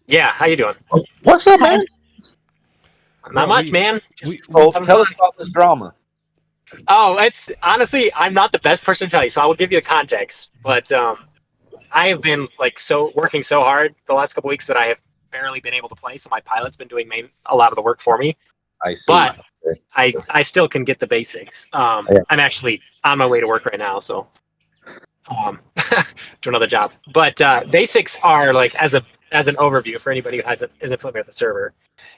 Yeah, how you doing? What's up, man? Not much, man. Tell us about this drama. Oh, it's honestly, I'm not the best person to tell you, so I will give you a context. But I have been like working so hard the last couple weeks that I have barely been able to play. So my pilot's been doing a lot of the work for me. I see. But I still can get the basics. I'm actually on my way to work right now, so to another job. But basics are like as an overview for anybody who isn't familiar with the server.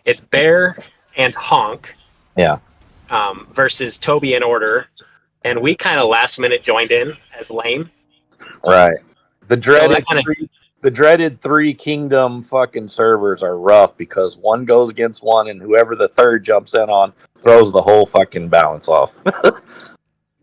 It's Bear and Honk. Yeah. Versus Toby and Order, and we kind of last minute joined in as lame. Right. The dreaded 3 kingdom fucking servers are rough because one goes against one, and whoever the third jumps in on throws the whole fucking balance off.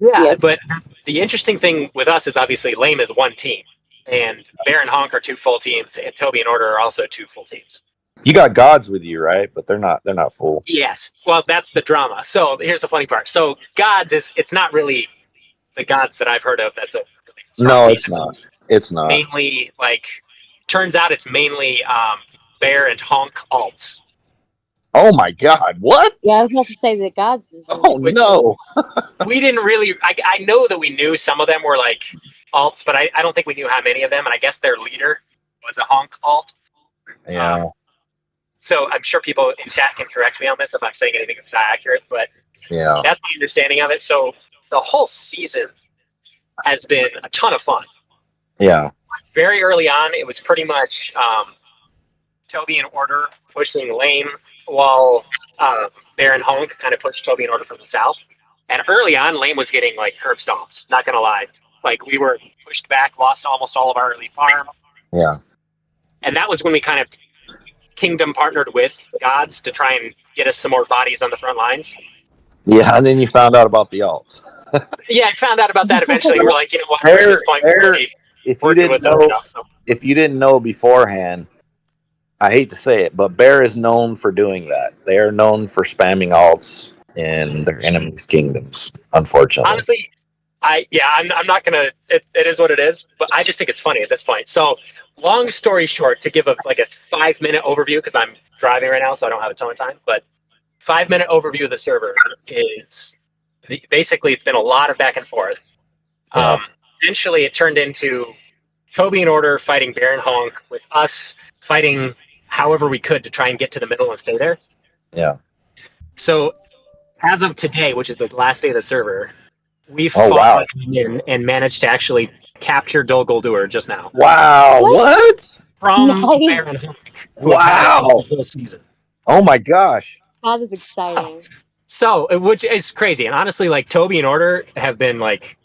Yeah, but the interesting thing with us is obviously lame is one team, and Bear and Honk are 2 full teams, and Toby and Order are also 2 full teams. You got gods with you, right? But they're not full. Yes. Well, that's the drama. So here's the funny part. So gods it's not really the gods that I've heard of. That's a really strong team. It's not. It's not. Mainly turns out it's mainly Bear and Honk alts. Oh my God! What? Yeah, I was about to say the gods. No. We didn't really. I know that we knew some of them were like alts, but I don't think we knew how many of them. And I guess their leader was a Honk alt. Yeah. So I'm sure people in chat can correct me on this if I'm saying anything that's not accurate, but yeah, that's my understanding of it. So the whole season has been a ton of fun. Yeah. Very early on, it was pretty much Toby and Order pushing lame, while Bear and Honk kind of pushed Toby and Order from the south. And early on, lame was getting like curb stomps. Not gonna lie, like we were pushed back, lost almost all of our early farm. Yeah. And that was when we kind of Kingdom partnered with gods to try and get us some more bodies on the front lines. Yeah, and then you found out about the alts. Yeah, I found out about that eventually. We're like, you know what? At this point, if you didn't know beforehand, I hate to say it, but Bear is known for doing that. They are known for spamming alts in their enemies' kingdoms. Unfortunately, honestly, I'm not gonna. It is what it is, but I just think it's funny at this point. So, long story short, to give a 5-minute overview, because I'm driving right now, so I don't have a ton of time. But 5-minute overview of the server is basically it's been a lot of back and forth. Yeah. Eventually, it turned into Toby and Order fighting Bear and Honk, with us fighting however we could to try and get to the middle and stay there. Yeah. So, as of today, which is the last day of the server. We fought and managed to actually capture Dol Guldur just now. Wow! What? From Bear and Honk. Wow! The whole season. Oh my gosh! That is exciting. So, which is crazy, and honestly, like Toby and Order have been like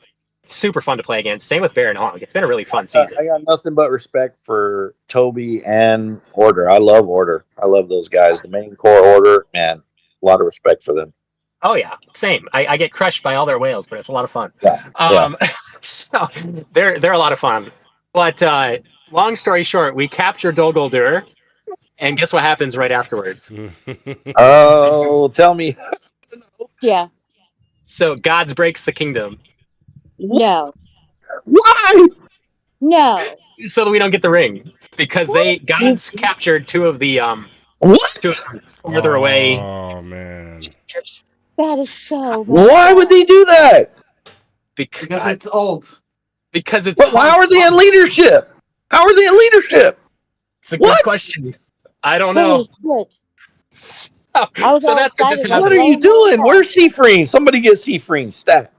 super fun to play against. Same with Bear and Honk. It's been a really fun season. I got nothing but respect for Toby and Order. I love Order. I love those guys. The main core Order, man. A lot of respect for them. Oh yeah, same. I get crushed by all their whales, but it's a lot of fun. Yeah. So they're a lot of fun. But long story short, we capture Dol Guldur, and guess what happens right afterwards? Oh, tell me. Yeah. So Gods breaks the kingdom. No. Why? No. So that we don't get the ring, because Gods captured 2 of the what? 2 further away. Oh man. That is so. Why would they do that? Because it's old. Because it's. But how are they in leadership? How are they in leadership? It's a good question. I don't know. So that's just. What are you doing? Where's Seafreen? Somebody get Seafreen stat.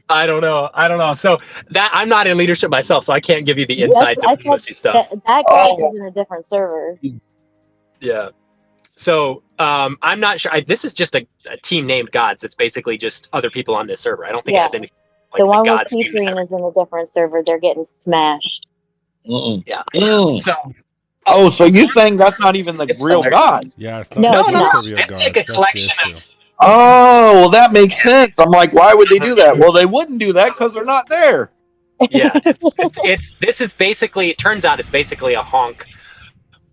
I don't know. So that I'm not in leadership myself, so I can't give you the inside diplomacy stuff. That guy's in a different server. Yeah. So I'm not sure. This is just a team named Gods. It's basically just other people on this server. I don't think it has anything. Like the one with Seafreen is in a different server. They're getting smashed. Yeah. So Oh, so you're saying that's not even the It's real hilarious. gods? Yeah, it's not, No, it's it's not not. the real It's gods. like a That's the collection issue. of. Oh, well, that makes sense. I'm like, why would they do that? Well, they wouldn't do that because they're not there. Yeah, it's this is basically. It turns out it's basically a honk.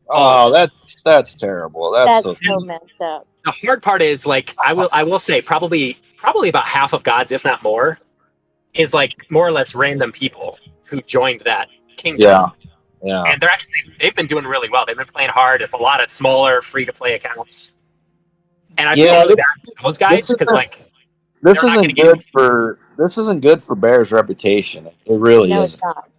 Oh, that's terrible. That's That's so messed up. The hard part is like I will say probably about half of gods, if not more, is like more or less random people who joined that kingdom. yeah. And they've been doing really well. They've been playing hard. It's a lot of smaller free to play accounts. And I feel Yeah, really bad for those guys because like This they're not isn't gonna good for Bear's reputation. It really No, isn't. it's not.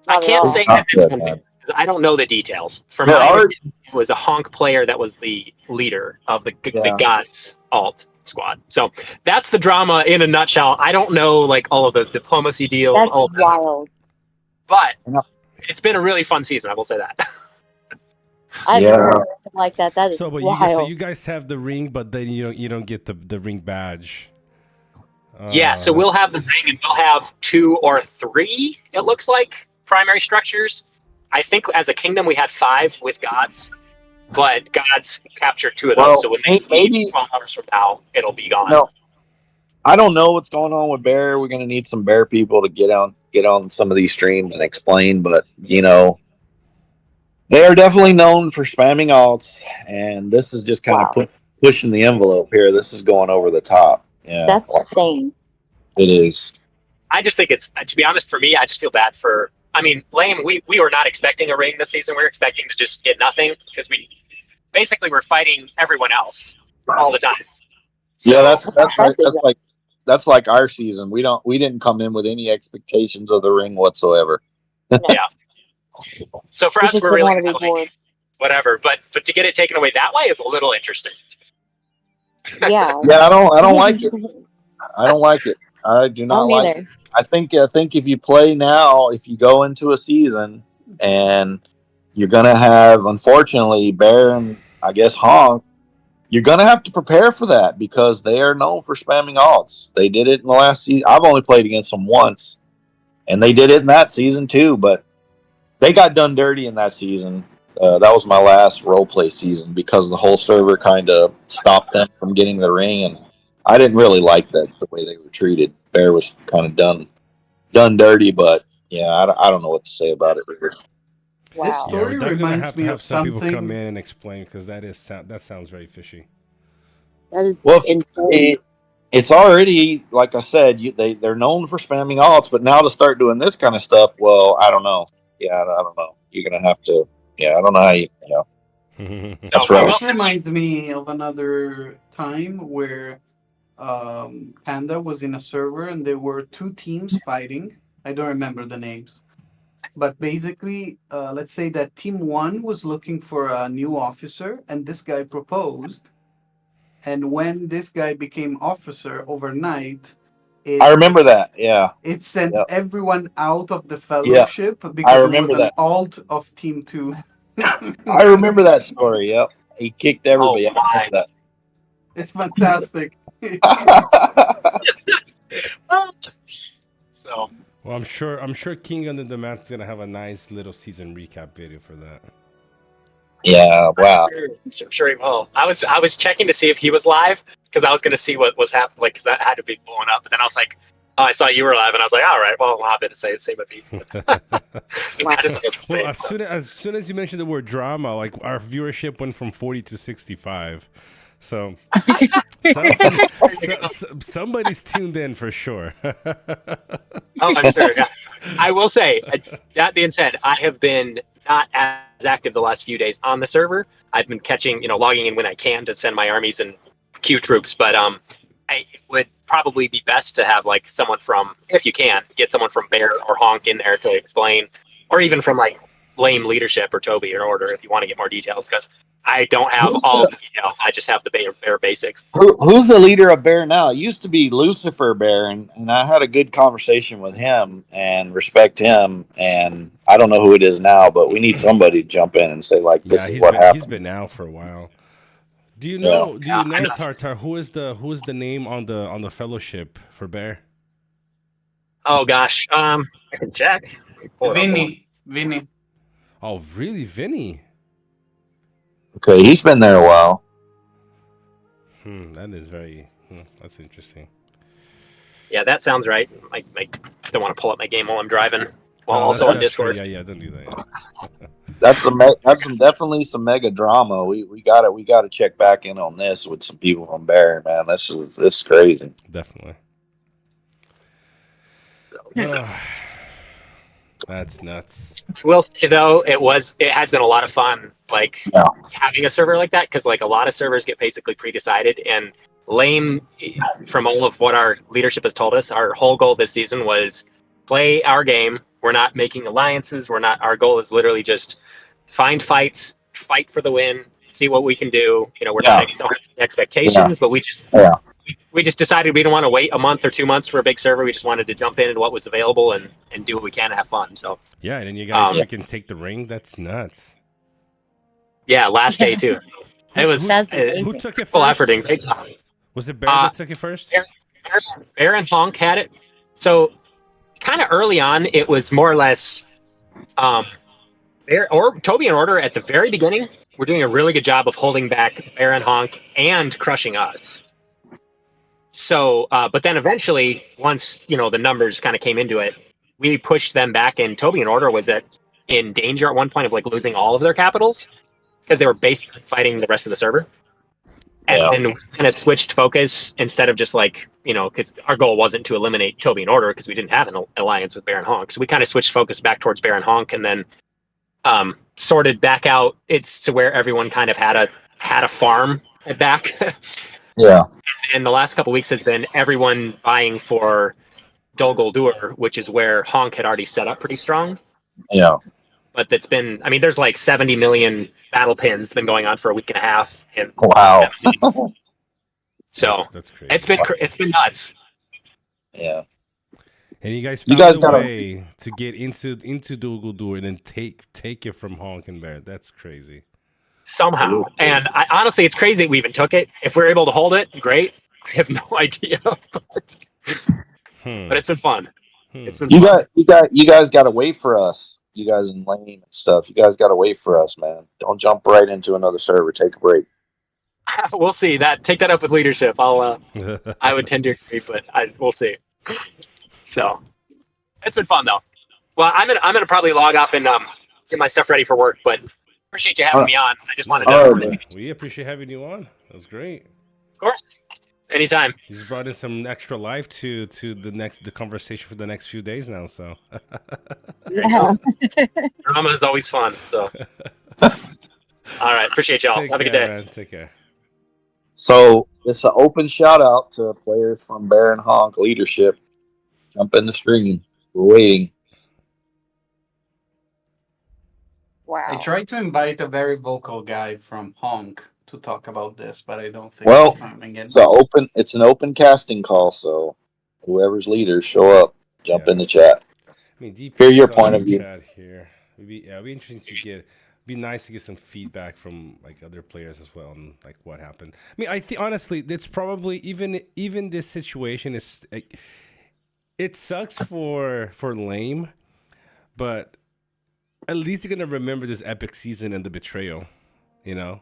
I Not at can't all. say Not that this good, one man. because I don't know the details. From There my are- understanding, it was a honk player that was the leader of the Yeah. gods alt squad. So that's the drama in a nutshell. I don't know like all of the diplomacy deals, That's all of that, wild. but Yeah. it's been a really fun season. I will say that. I've Yeah. never heard anything like that. That is So, but wild. you guys have the ring, but then you don't get the ring badge. Yeah, so we'll have the ring and we'll have 2 or 3, it looks like, primary structures. I think as a kingdom we had 5 with gods, but gods captured 2 of those. Well, So when they maybe- leave 12 hours from now, it'll be gone. No, I don't know what's going on with Bear. We're gonna need some Bear people to get on some of these streams and explain. But they are definitely known for spamming alts, and this is just kind of pushing the envelope here. This is going over the top. Yeah, That's insane. it is. I just think it's, to be honest, for me, I just feel bad for, I mean, Lame, we were not expecting a ring this season. We were expecting to just get nothing because we basically were fighting everyone else all the time. So, Yeah, that's like our season. We didn't come in with any expectations of the ring whatsoever. so for We us, just we're didn't really want to be like, bored. whatever. But to get it taken away that way is a little interesting. Yeah. Yeah, I don't like it. I don't like it. I do not Me like it. neither. I think if you play now, if you go into a season and you're gonna have, unfortunately, Bear and I guess Honk, you're gonna have to prepare for that because they are known for spamming alts. They did it in the last season. I've only played against them once, and they did it in that season too. But they got done dirty in that season. That was my last roleplay season because the whole server kind of stopped them from getting the ring, and I didn't really like that the way they were treated. Bear was kind of done dirty, but yeah, I don't know what to say about it. This Wow. Yeah, story we're definitely gonna reminds have me to of have some people come something. in and explain because that sounds very fishy. That is Well, insane. it's already, like I said, they're known for spamming alts, but now to start doing this kind of stuff, well, I don't know. Yeah, I don't know. You're gonna have to. Yeah, I don't know how you. So That's I right. will This say, reminds me of another time where Panda was in a server and there were 2 teams fighting. I don't remember the names. But basically, let's say that Team 1 was looking for a new officer and this guy proposed. And when this guy became officer overnight, I remember that. Yeah, it sent Yep. everyone out of the fellowship I because it was remember an that. alt of Team 2. I remember that story. Yep, he kicked everybody. Oh, my. I It's fantastic. remember that. so Well, I'm sure King Under the Mat's gonna have a nice little season recap video for that. Yeah. Wow. sure he will. I was checking to see if he was live because I was going to see what was happening, like, because that had to be blowing up. But then I was like, oh, I saw you were live, and I was like, all right, well, I'll hop in and say with these. I just thought it was Well, great, as soon as you mentioned the word drama, like our viewership went from 40 to 65. So somebody's tuned in for sure. Oh, I'm sure. Yeah. I will say, that being said, I have been not as active the last few days on the server. I've been catching, logging in when I can to send my armies and queue troops. But it would probably be best to have like someone from, if you can, get someone from Bear or Honk in there to explain, or even from like Lame leadership or Toby or Order if you want to get more details, because I don't have all the details. I just have the Bear basics. Who's the leader of Bear now? It used to be Lucifer Bear, and I had a good conversation with him and respect him. And I don't know who it is now, but we need somebody to jump in and say, like, this is what happened. He's been out for a while. Do you know? Yeah, Do you know, Tartar? Who is the name on the fellowship for Bear? Oh gosh, I can check. Pull it up. Vinny. Oh, really, Vinny? Okay, he's been there a while. That is very. That's interesting. Yeah, that sounds right. I don't want to pull up my game while I'm driving. While No, also on that's true. Discord. Yeah, don't do that. Yeah. That's definitely some mega drama. We gotta check back in on this with some people from Barry, man. This is crazy. Definitely. So That's nuts. we'll say though, it has been a lot of fun, like Yeah. having a server like that, because like a lot of servers get basically pre-decided, and lame from all of what our leadership has told us, our whole goal this season was play our game. We're not making alliances. Our goal is literally just find fights, fight for the win, see what we can do. You know, don't have expectations, but we just decided we don't want to wait a month or 2 months for a big server. We just wanted to jump into what was available and do what we can and have fun. So Yeah, and then you guys freaking take the ring. That's nuts. yeah, last day too. It was That's Who took it full first? efforting. Was it Bear that took it first? Bear and Honk had it. So kind of early on, it was more or less Bear or Toby and Order at the very beginning were doing a really good job of holding back Bear and Honk and crushing us. So, but then eventually, once the numbers kind of came into it, we pushed them back, and Toby and Order was in danger at one point of like losing all of their capitals because they were basically fighting the rest of the server. And then we kind of switched focus instead of just like, because our goal wasn't to eliminate Toby and Order because we didn't have an alliance with Bear and Honk. So we kind of switched focus back towards Bear and Honk, and then sorted back out. It's to where everyone kind of had a farm back. Yeah. And the last couple of weeks has been everyone vying for Dol Guldur, which is where Honk had already set up pretty strong. Yeah. But that's been, I mean, there's like 70 million battle pins been going on for a week and a half. And Wow. so that's crazy. it's been nuts. Yeah. And you guys You found guys a way to get into Dol Guldur and then take it from Honk and Bear. That's crazy. Somehow. And honestly, it's crazy that we even took it. If we're able to hold it, great. I have no idea. But it's been fun. It's been fun. You guys got to wait for us. You guys in lane and stuff. You guys got to wait for us, man. Don't jump right into another server. Take a break. We'll see. Take that up with leadership. I would tend to agree, but we'll see. So it's been fun though. Well, I'm gonna probably log off and get my stuff ready for work. But appreciate you having me on. I just wanted to. We appreciate having you on. That was great. Of course. Anytime. You just brought in some extra life to the conversation for the next few days now. So. Yeah. Drama is always fun. So. All right. Appreciate y'all. Have a good day. Man. Take care. So it's an open shout out to players from Bear and Honk leadership. Jump in the stream. We're waiting. Wow. I tried to invite a very vocal guy from Honk to talk about this, but I don't think Well, it's coming in. it's an open casting call, so whoever's leader show up, jump in the chat. I mean, hear your point of view. Chat here. It'd be interesting to get. Be nice to get some feedback from like other players as well, and like what happened. I mean, I think honestly, it's probably even this situation is like, it sucks for lame, but at least you're gonna remember this epic season and the betrayal, Yeah.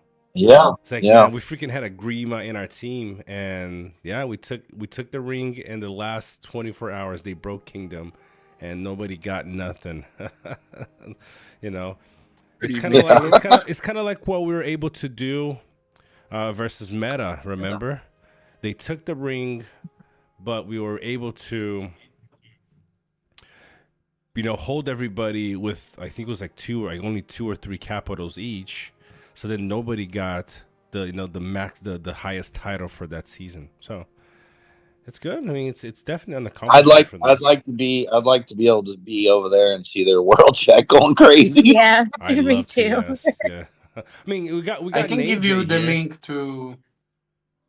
It's like, man, we freaking had a Grima in our team, and yeah, we took the ring, and the last 24 hours they broke Kingdom, and nobody got nothing. It's kind of like what we were able to do versus Meta. Remember, they took the ring, but we were able to, hold everybody with, I think it was like only 2 or 3 capitals each. So then nobody got the max, the highest title for that season. So it's good. I mean, it's definitely on the competition. I'd like to be able to be over there and see their world chat going crazy. Yeah, me too. Yes, yeah. I mean, we got. I can give you the link to.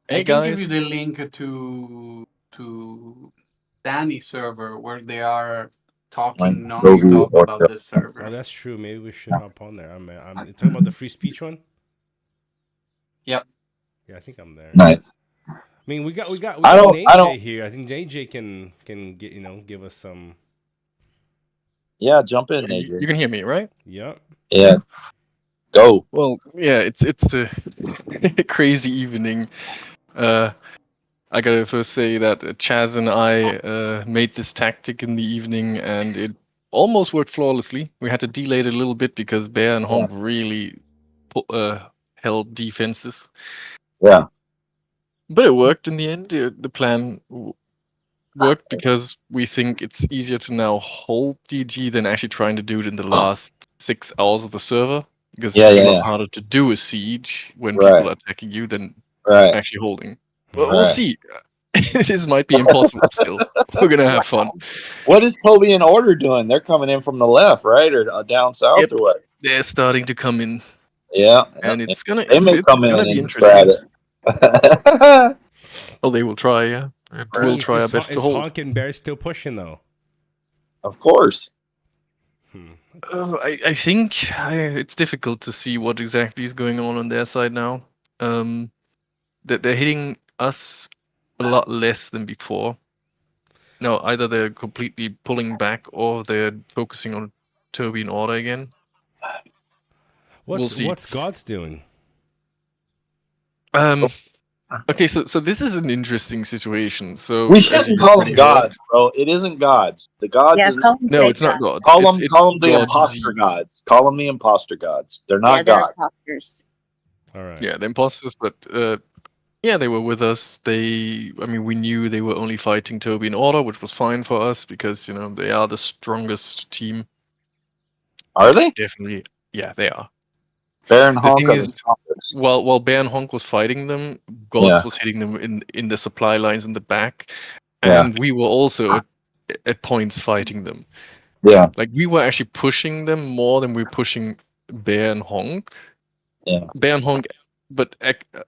Hey guys. Give you the link to Danny's server where they are talking non-stop about this server. Oh, that's true. Maybe we should hop on there. I'm talking about the free speech one. Yep. Yeah, I think I'm there. Nice. I mean, we got I don't AJ here. I think AJ can get give us some. Yeah, jump in, You Adrian. can hear me, right? Yep. Yeah, go. Well, yeah, it's a crazy evening. I gotta first say that Chaz and I made this tactic in the evening, and it almost worked flawlessly. We had to delay it a little bit because Bear and Honk really held defenses, Yeah. but it worked in the end. The plan worked because we think it's easier to now hold DG than actually trying to do it in the last 6 hours of the server, because Yeah, it's a yeah, lot yeah. harder to do a siege when Right. people are attacking you than Right. actually holding. Well, Right. we'll see. This might be impossible still. We're gonna have fun. What is Toby and Order doing? They're coming in from the left, right, or down south, Yep. or what? They're starting to come in, Yeah, and it's gonna they may come in gonna be and interesting. grab it. Oh, they will try, yeah. We'll try our best to hold. Honk and Bear still pushing though? Of course. I think it's difficult to see what exactly is going on their side now. That they're hitting us a lot less than before. No, either they're completely pulling back or they're focusing on Toby and Order again. We'll see. What's God's doing? Okay, so this is an interesting situation. So We as shouldn't you call already them heard- gods, bro. It isn't gods. The gods Yeah, is call them No, fake it's not gods. God. call them It's the God's imposter Z. gods. Call them the imposter gods. They're Yeah, not they're gods. imposters. All right. Yeah, the imposters, but yeah, they were with us. I mean, we knew they were only fighting Toby and Order, which was fine for us because they are the strongest team. Are they? Definitely, yeah, they are. Bear and The Honk thing are the is, strongest. while Bear and Honk was fighting them, Gods Yeah. was hitting them in the supply lines in the back, Yeah. and we were also at points fighting them. Yeah. Like we were actually pushing them more than we were pushing Bear and Honk. Yeah. Bear and Honk, but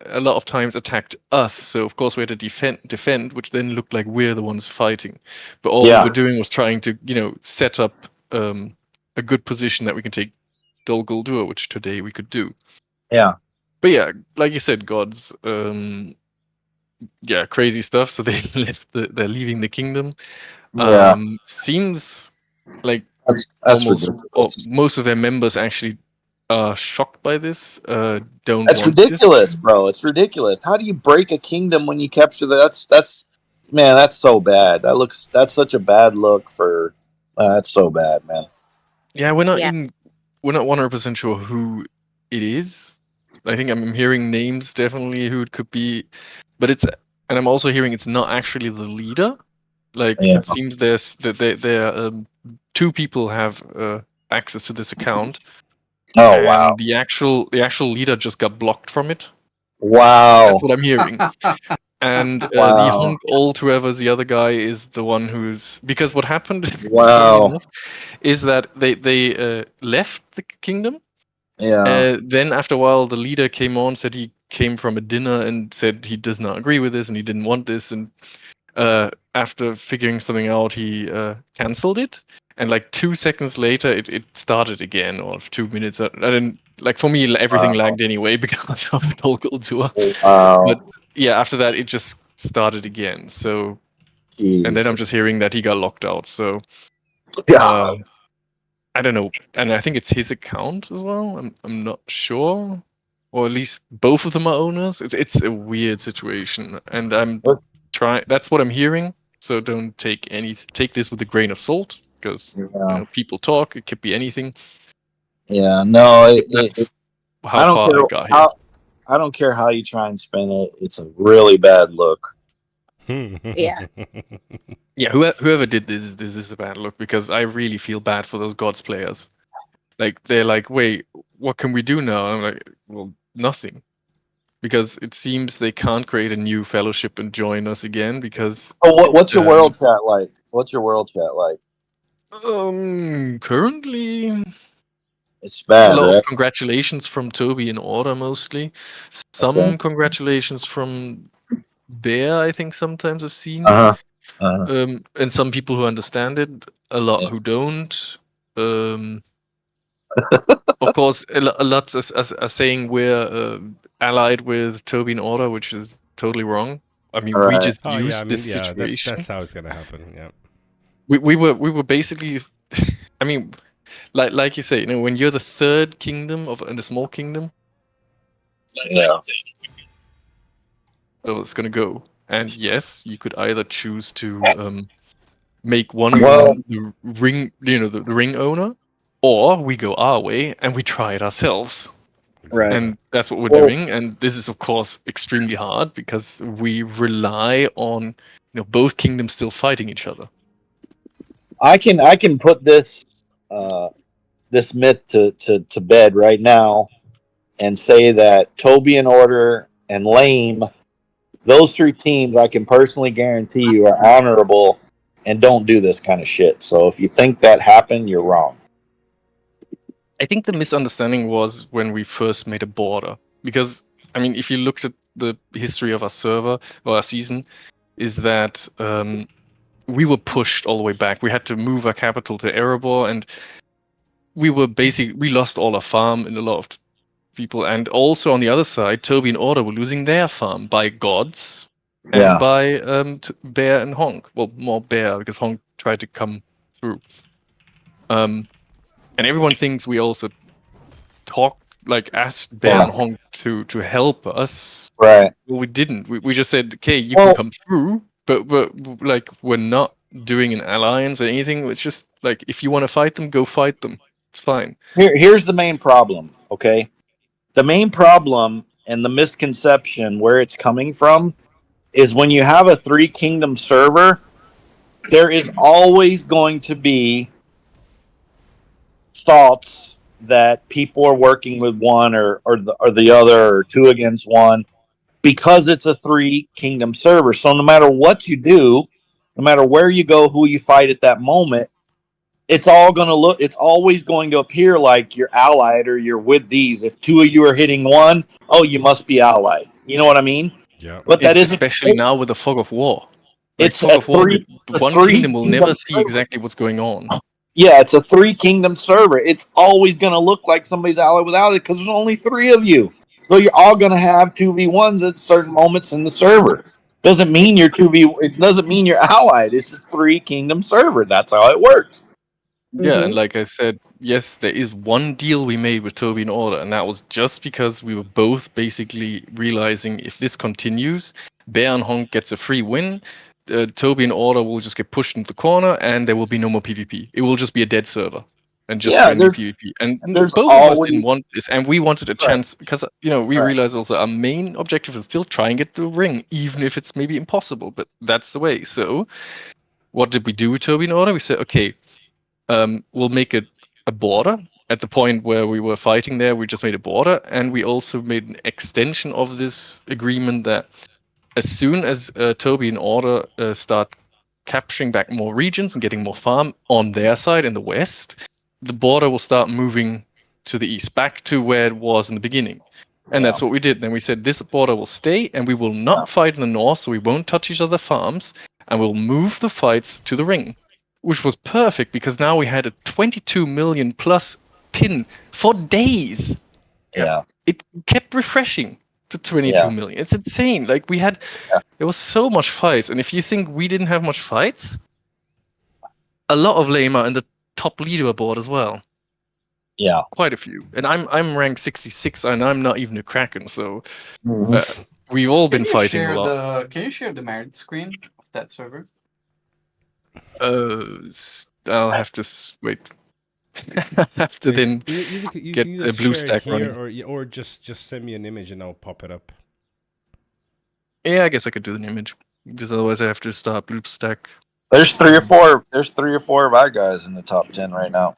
a lot of times attacked us. So of course we had to defend, which then looked like we're the ones fighting. But all we Yeah. were doing was trying to, set up a good position that we can take Dol Guldur, which today we could do. Yeah. But yeah, like you said, Gods, crazy stuff. So they they're leaving the kingdom. Yeah. Seems like That's almost ridiculous. most of their members actually are shocked by this. Don't That's want ridiculous, this. bro. It's ridiculous. How do you break a kingdom when you capture that's man, that's so bad. That's such a bad look for that's so bad, man. Yeah, we're not Yeah. we're not 100% sure who it is. I think I'm hearing names definitely who it could be, but and I'm also hearing it's not actually the leader. Like Yeah. it seems there two people have access to this account. Oh and wow. the actual leader just got blocked from it. Wow. That's what I'm hearing. And the Wow. Honk Old, whoever's the other guy, is the one who's because what happened Wow. funny enough, is that they left the kingdom. Yeah. Then after a while, the leader came on, said he came from a dinner and said he does not agree with this and he didn't want this. And after figuring something out, he cancelled it. And like 2 seconds later, it started again, or 2 minutes. I didn't like for me everything Wow. lagged anyway because of Dol Guldur. Wow. But yeah, after that it just started again. So and then I'm just hearing that he got locked out. So yeah. I don't know, and I think it's his account as well. I'm not sure, or at least both of them are owners. It's a weird situation, and I'm trying. That's what I'm hearing. So don't take this with a grain of salt because people talk. It could be anything. Yeah. No. That's how I don't far care I got here. I don't care how you try and spin it. It's a really bad look. Yeah. Yeah, whoever did this is a bad look because I really feel bad for those Gods players. Like they're like, wait, what can we do now? I'm like, well, nothing, because it seems they can't create a new fellowship and join us again because. Oh, what's your world chat like? What's your world chat like? Currently, it's bad. A lot right? of congratulations from Toby and Order mostly. Some congratulations from Bear, I think sometimes I've seen. And some people who understand it, a lot who don't. Of course, a lot are saying we're allied with Toby and Order, which is totally wrong. I mean, we just used this situation. That's how it's gonna happen. Yeah. we were basically, I mean, like you say, you know, when you're the third kingdom in a small kingdom, Yeah. so it's gonna go. And yes, you could either choose to make one of Well- them the ring, you know, the ring owner, or we go our way and we try it ourselves. Right. And that's what we're Well- doing. And this is, of course, extremely hard because we rely on, you know, both kingdoms still fighting each other. I can put this this myth to bed right now and say that Toby and Order and Lame, those three teams, I can personally guarantee you are honorable and don't do this kind of shit. So if you think that happened, you're wrong. I think the misunderstanding was when we first made a border. Because, I mean, if you looked at the history of our server or our season, is that we were pushed all the way back. We had to move our capital to Erebor, and we lost all our farm in a lot of people. And also on the other side, Toby and Order were losing their farm by gods and by Bear and Honk. Well, more Bear, because Honk tried to come through. And everyone thinks we also asked Bear and Honk to help us. Right. Well, we didn't. We just said, okay, you can come through, but like we're not doing an alliance or anything. It's just like, if you want to fight them, go fight them. It's fine. Here's the main problem, okay? The main problem and the misconception where it's coming from is when you have a 3 kingdom server, there is always going to be thoughts that people are working with one or the other, or 2 against 1, because it's a 3 kingdom server. So no matter what you do, no matter where you go, who you fight at that moment, it's always going to appear like you're allied or you're with these. If 2 of you are hitting 1, oh, you must be allied. You know what I mean? Yeah. But that isn't, especially now with the fog of war. Like, it's fog a of war. three- One three kingdom will kingdom never see server. exactly what's going on. Yeah, it's a 3 kingdom server. It's always going to look like somebody's allied without it because there's only 3 of you. So you're all going to have 2v1s at certain moments in the server. Doesn't mean you're 2v. It doesn't mean you're allied. It's a 3 kingdom server. That's how it works. Yeah, and like I said, yes, there is one deal we made with Toby and Order, and that was just because we were both basically realizing if this continues, Bear and Honk gets a free win, Toby and Order will just get pushed into the corner, and there will be no more PvP. It will just be a dead server, and just friendly PvP. And both of us didn't want this, and we wanted a chance, because, you know, we realized also our main objective is still try and get the ring, even if it's maybe impossible, but that's the way. So, what did we do with Toby and Order? We said, okay, we'll make a border. At the point where we were fighting there, we just made a border, and we also made an extension of this agreement that as soon as Toby and Order start capturing back more regions and getting more farm on their side in the west, the border will start moving to the east, back to where it was in the beginning. And that's what we did. Then we said this border will stay, and we will not fight in the north, so we won't touch each other's farms, and we'll move the fights to the ring. Which was perfect because now we had a 22 million plus pin for days. Yeah. It kept refreshing to 22 million. It's insane. Like there was so much fights. And if you think we didn't have much fights, a lot of lame are in the top leaderboard as well. Yeah. Quite a few. And I'm ranked 66 and I'm not even a Kraken. So we've all been fighting a lot. Can you share the merit screen of that server? I'll have to wait. I have to then get a blue stack running. Or just send me an image and I'll pop it up. Yeah, I guess I could do an image because otherwise I have to start blue stack. There's 3 or 4. There's 3 or 4 of our guys in the top 10 right now.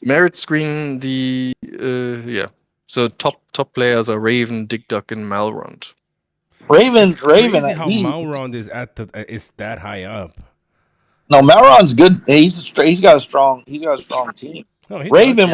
Merit screen. So top players are Raven, Dig Duck, and Malrond. Raven. How Malrond is that high up. No, Malron's good. He's got a strong team. Oh, Raven,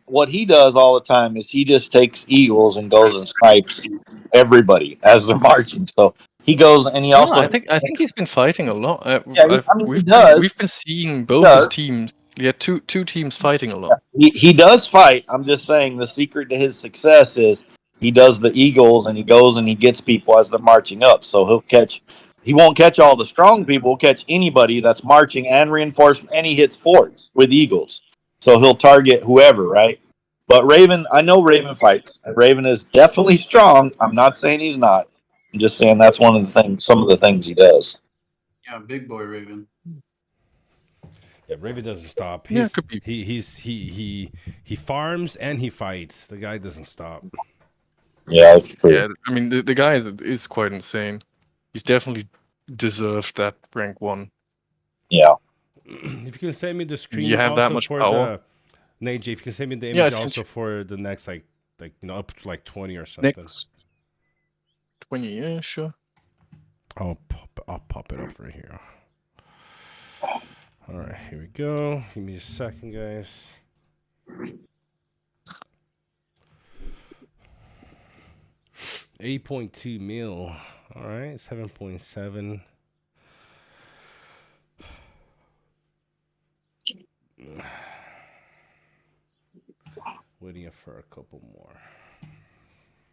what he does all the time is he just takes eagles and goes and snipes everybody as they're marching. So he goes and he also. I think he's been fighting a lot. He does. We've been seeing both his teams. Yeah, two teams fighting a lot. He does fight. I'm just saying the secret to his success is he does the eagles and he goes and he gets people as they're marching up. So he won't catch all the strong people. He'll catch anybody that's marching and reinforcement, and he hits forts with eagles. So he'll target whoever, right? But Raven, I know Raven fights. Raven is definitely strong. I'm not saying he's not. I'm just saying that's one of the things, some of the things he does. Yeah, big boy Raven. Yeah, Raven doesn't stop. Yeah, could be. He farms and he fights. The guy doesn't stop. Yeah, that's true. Yeah, I mean the guy is quite insane. He's definitely deserved that rank 1. Yeah. If you can send me the screen You have also that much for power? the Nate, if you can send me the Yeah, I image sent also you. for the next like up to like 20 or something. Next 20, yeah, sure. I'll pop it up right here. All right, here we go. Give me a second, guys. $8.2 mil. All right, 7.7. Waiting for a couple more.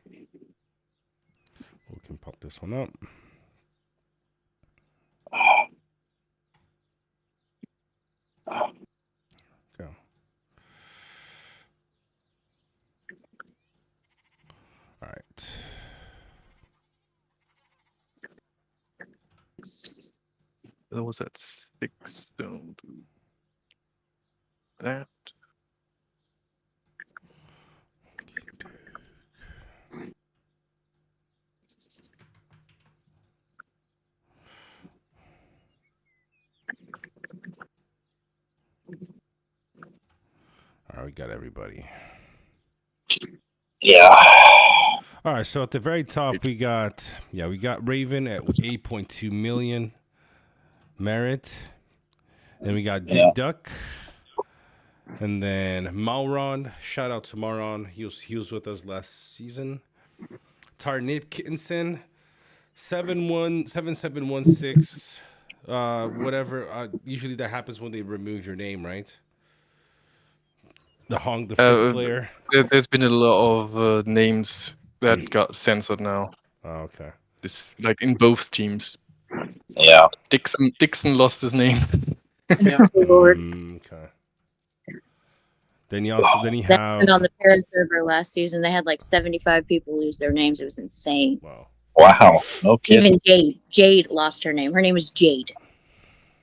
We can pop this one up. Go. All right. That was at 6. Don't do that. All right, we got everybody. Yeah. All right, so at the very top we got Raven at 8.2 million merit. Then we got Big Duck. And then Mauron, shout out to Mauron. He was with us last season. Tarnip Kittensen, 7716. Whatever. Usually that happens when they remove your name, right? The fifth player. There's been a lot of names that got censored now. Oh, okay. This like in both teams. Yeah. Dixon lost his name. Yeah. Okay. Then you have And on the Paris server last season, they had like 75 people lose their names. It was insane. Wow. No kidding. Even Jade lost her name. Her name was Jade.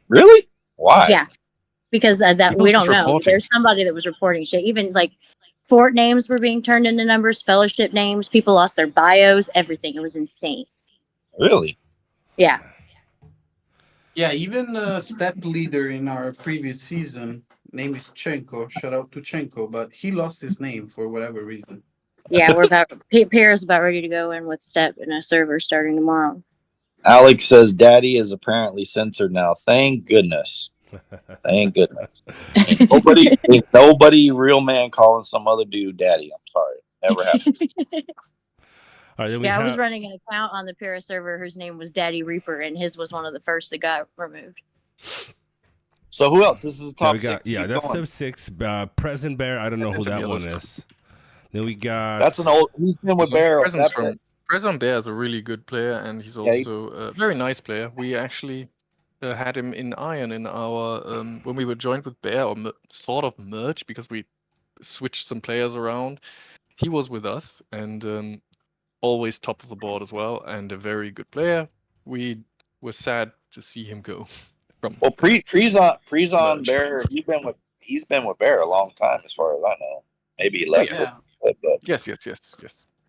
Really? Why? Yeah, because that People we don't just know. reporting. There's somebody that was reporting shit. Even like fort names were being turned into numbers, fellowship names. People lost their bios, everything. It was insane. Really? Yeah. Yeah, even step leader in our previous season, name is Chenko. Shout out to Chenko, but he lost his name for whatever reason. Yeah, Paris about ready to go in with Step in a server starting tomorrow. Alex says Daddy is apparently censored now. Thank goodness. Thank goodness. Ain't nobody real man calling some other dude Daddy. I'm sorry. Never happened. All right, I was running an account on the Paris server whose name was Daddy Reaper, and his was one of the first that got removed. So who else? This is the top six. Keep that's going. step 6. Present Bear. I don't know who that one is. Then we got. That's an old. He's been with Bear. Present Bear is a really good player, and he's also a very nice player. We actually had him in Iron in our when we were joined with Bear, or sort of merged because we switched some players around. He was with us and always top of the board as well, and a very good player. We were sad to see him go. Prezon Bear. He's been with Bear a long time, as far as I know. Maybe he left. Yes. But Yes.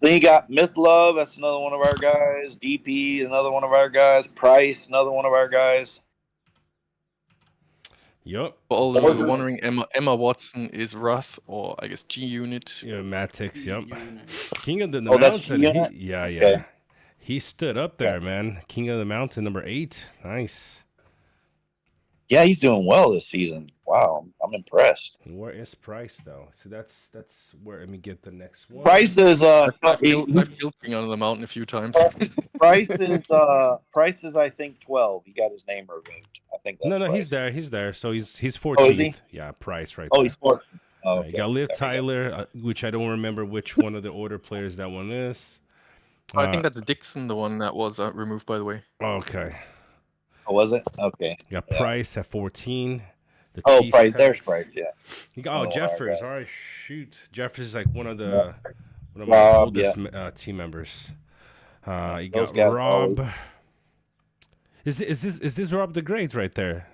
Then you got Myth Love. That's another one of our guys. DP, another one of our guys. Price, another one of our guys. Yep. For all those who are wondering, Emma Watson is Wrath, or I guess G Unit. Yeah, Matix. Yep. King of the Mountain. Okay. He stood up there, man. King of the Mountain, number 8. Nice. Yeah, he's doing well this season. Wow, I'm impressed. And where is Price though? So that's where. Let me get the next one. Price is I've killed King of the Mountain a few times. Price is I think 12. He got his name removed. I think that's No, Price. he's there. So he's 14th. Oh, is he? Yeah, Price right Oh, there. he's 14th. Oh, okay. You got Liv Tyler, which I don't remember which one of the order players that one is. I think that's Dixon, the one that was removed, by the way. Okay. Oh, was it? Okay. You got Yeah. Price at 14. The Oh, Cheese Price. There's Tex. Price. Yeah. You got, Jeffers. All right, shoot. Jeffers is like one of my Rob, oldest team members. You Those got guys Rob. always- Is this Rob the Great right there?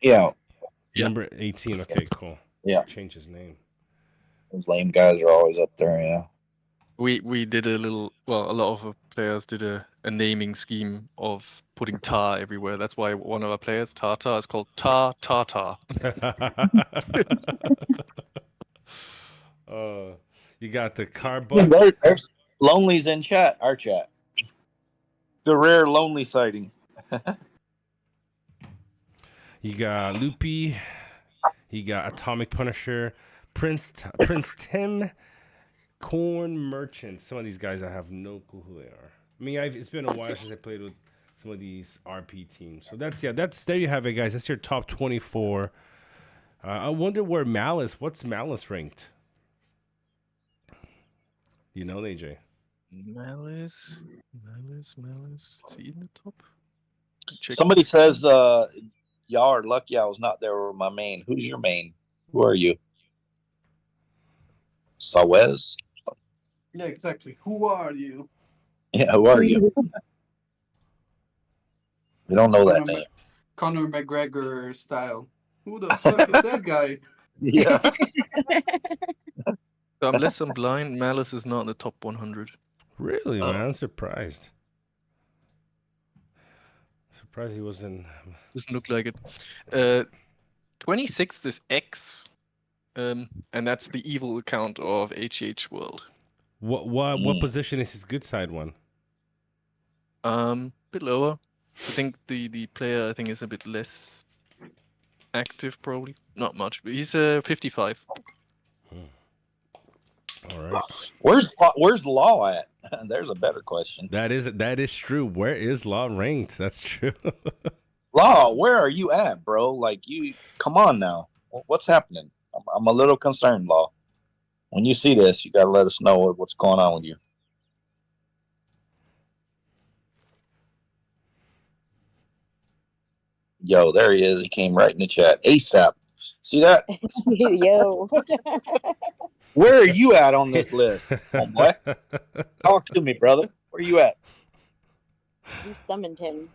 Yeah. Yeah. Number 18. Okay, cool. Yeah. Change his name. Those lame guys are always up there. Yeah. We did a little. Well, a lot of players did a naming scheme of putting tar everywhere. That's why one of our players, Tata, is called Tar Tata. You got the car There's Lonely's in chat. Our chat. The rare lonely sighting. You got Loopy. You got Atomic Punisher. Prince Tim. Corn Merchant. Some of these guys, I have no clue who they are. I mean, it's been a while since I played with some of these RP teams. So that's there you have it, guys. That's your top 24. I wonder where what's Malice ranked? You know, AJ. Malice. Is he in the top? Check. Somebody says y'all are lucky I was not there with my main. Who's your main? Who are you? Sawez? Yeah, exactly. Who are you? Yeah, who are you? We don't know that name. Conor McGregor style. Who the fuck is that guy? Yeah. So unless I'm blind, Malice is not in the top 100. Really, man? I'm surprised. Surprised he wasn't. Doesn't look like it. 26th is X, and that's the evil account of HH World. What position is his good side one? Bit lower. I think the player is a bit less active, probably. Not much, but he's 55. All right. Where's Law at? There's a better question. That is true. Where is Law ranked? That's true. Law, where are you at, bro? Like, you come on now. What's happening? I'm a little concerned, Law. When you see this, you gotta let us know what's going on with you. Yo, there he is. He came right in the chat. ASAP. See that? Yo. Where are you at on this list, homeboy? Talk to me, brother. Where you at? You summoned him.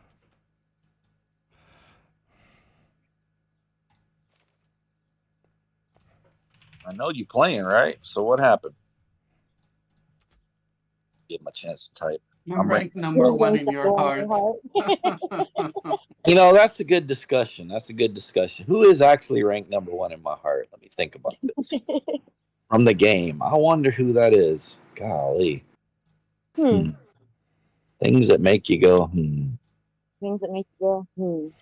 I know you playing, right? So what happened? Give him a chance to type. I'm ranked number one in your heart. You know, that's a good discussion. Who is actually ranked number one in my heart? Let me think about this. From the game. I wonder who that is. Golly. Things that make you go, Things that make you go,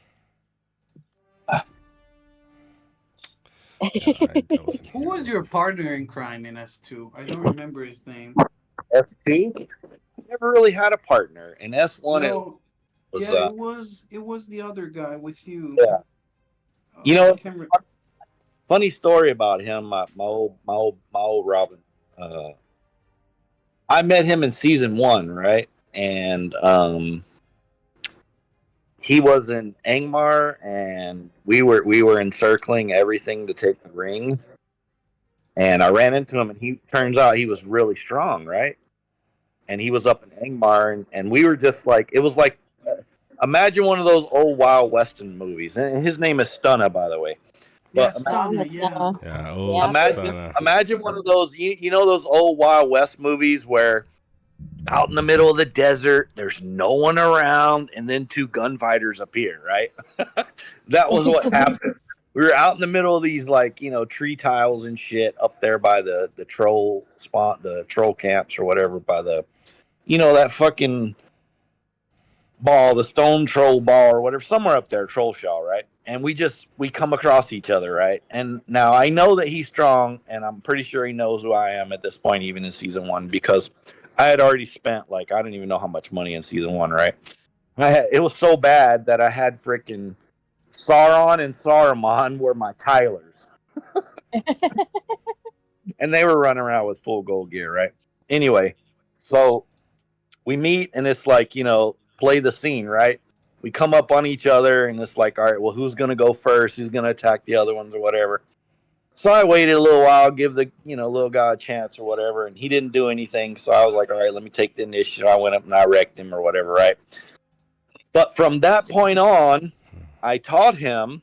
Who was your partner in crime in S2? I don't remember his name. S2? Never really had a partner. In S1, No, was, yeah, it was the other guy with you. Yeah. You know, I can't funny story about him. My old Robin. I met him in season 1, right? And he was in Angmar, and we were encircling everything to take the ring. And I ran into him, and he turns out he was really strong, right? And he was up in Angmar, and we were just like, it was like, imagine one of those old Wild Western movies. And his name is Stunna, by the way. Yeah, But Stunna, yeah. Yeah, imagine one of those, you know, those old Wild West movies where out in the middle of the desert, there's no one around, and then 2 gunfighters appear, right? That was what happened. We were out in the middle of these, like, you know, tree tiles and shit up there by the troll spot, the troll camps or whatever, by the, you know, that fucking ball, the stone troll ball or whatever, somewhere up there, troll shell, right? And we come across each other, right? And now I know that he's strong, and I'm pretty sure he knows who I am at this point, even in season 1, because I had already spent, like, I don't even know how much money in season 1, right? It was so bad that I had freaking Sauron and Saruman were my Tylers. And they were running around with full gold gear, right? Anyway, so we meet and it's like, play the scene, right? We come up on each other and it's like, all right, well, who's going to go first? Who's going to attack the other ones or whatever? So I waited a little while, give the, little guy a chance or whatever, and he didn't do anything. So I was like, all right, let me take the initiative. I went up and I wrecked him or whatever, right? But from that point on, I taught him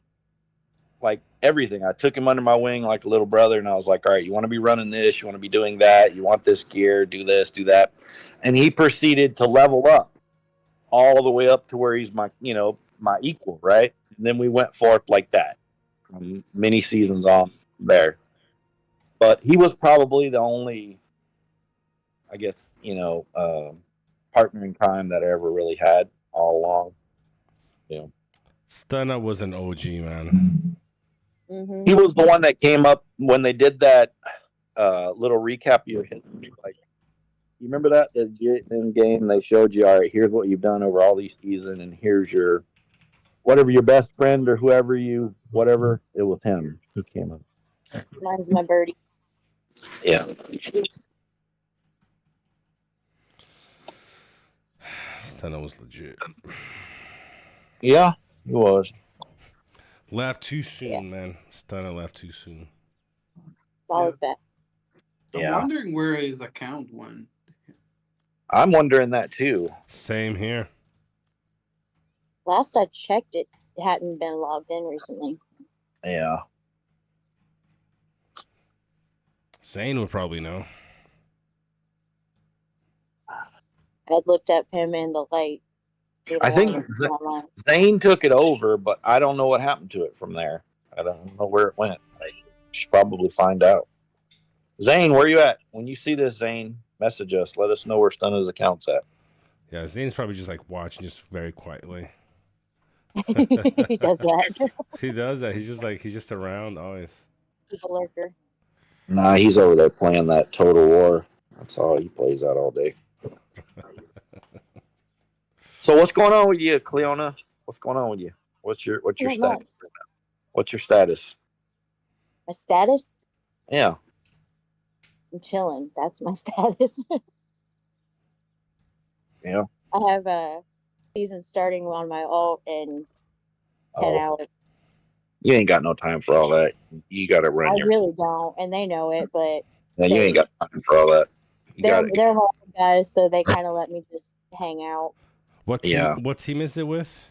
like everything. I took him under my wing like a little brother, and I was like, all right, you want to be running this, you want to be doing that, you want this gear, do this, do that. And he proceeded to level up all the way up to where he's my equal, right? And then we went forth like that from many seasons on there. But he was probably the only, I guess, partner in crime that I ever really had all along. Stunna was an OG, man. Mm-hmm. He was the one that came up when they did that little recap of your history. Like, you remember that in game they showed you, all right, here's what you've done over all these seasons, and here's your whatever your best friend or whoever whatever. It was him who came up. Mine's my birdie. Yeah. Stunna was legit. Yeah, he was. Left too soon, man. Stunna left too soon. Solid bet. I'm Yeah. wondering where his account went. I'm wondering that too. Same here. Last I checked, it hadn't been logged in recently. Yeah. Zane would probably know. I'd looked up him in the light. I think Zane took it over, but I don't know what happened to it from there. I don't know where it went. I should probably find out. Zane, where you at? When you see this, Zane, message us. Let us know where Stunna's account's at. Yeah, Zane's probably just like watching, just very quietly. He does that. He does that. He's just around always. He's a lurker. Nah, he's over there playing that Total War. That's all he plays out all day. So what's going on with you, Cleona? What's going on with you? What's your Not status? much. What's your status? My status? Yeah. I'm chilling. That's my status. Yeah. I have a season starting on my alt in 10 Oh. hours. You ain't got no time for all that. You got to I run your. really don't, and they know it, but Yeah, you ain't got time for all that. You they're got they're hard guys, so they kind of let me just hang out. What team, Yeah. what team is it with?